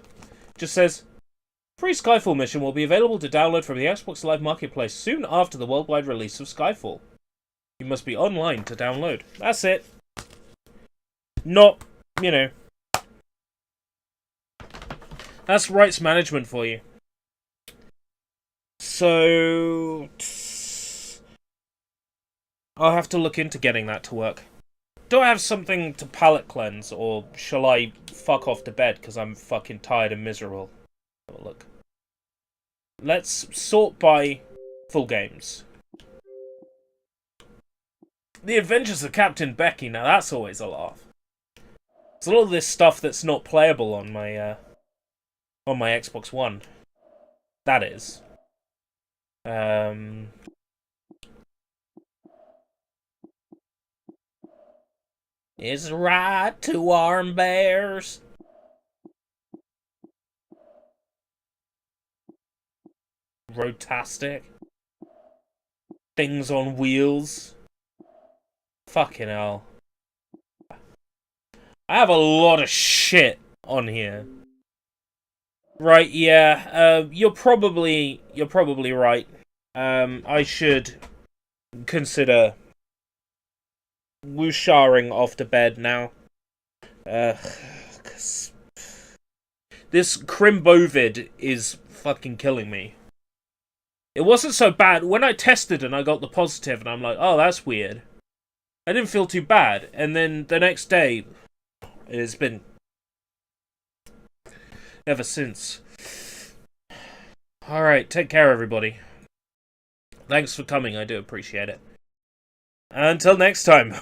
Just says, free Skyfall mission will be available to download from the Xbox Live Marketplace soon after the worldwide release of Skyfall. You must be online to download. That's it. Not, that's rights management for you. So I'll have to look into getting that to work. Do I have something to palate cleanse, or shall I fuck off to bed because I'm fucking tired and miserable? Have a look. Let's sort by full games. The Adventures of Captain Becky. Now that's always a laugh. There's a lot of this stuff that's not playable on my Xbox One. That is. It's right to arm bears. Roadtastic. Things on wheels. Fucking hell. I have a lot of shit on here. Right, yeah. You're probably right. I should consider whoosharing off to bed now. 'Cause this Chrimbovid is fucking killing me. It wasn't so bad. When I tested and I got the positive and I'm like, oh, that's weird. I didn't feel too bad. And then the next day, it's been ever since. Alright, take care, everybody. Thanks for coming, I do appreciate it. Until next time.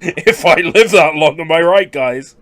If I live that long, am I right, guys?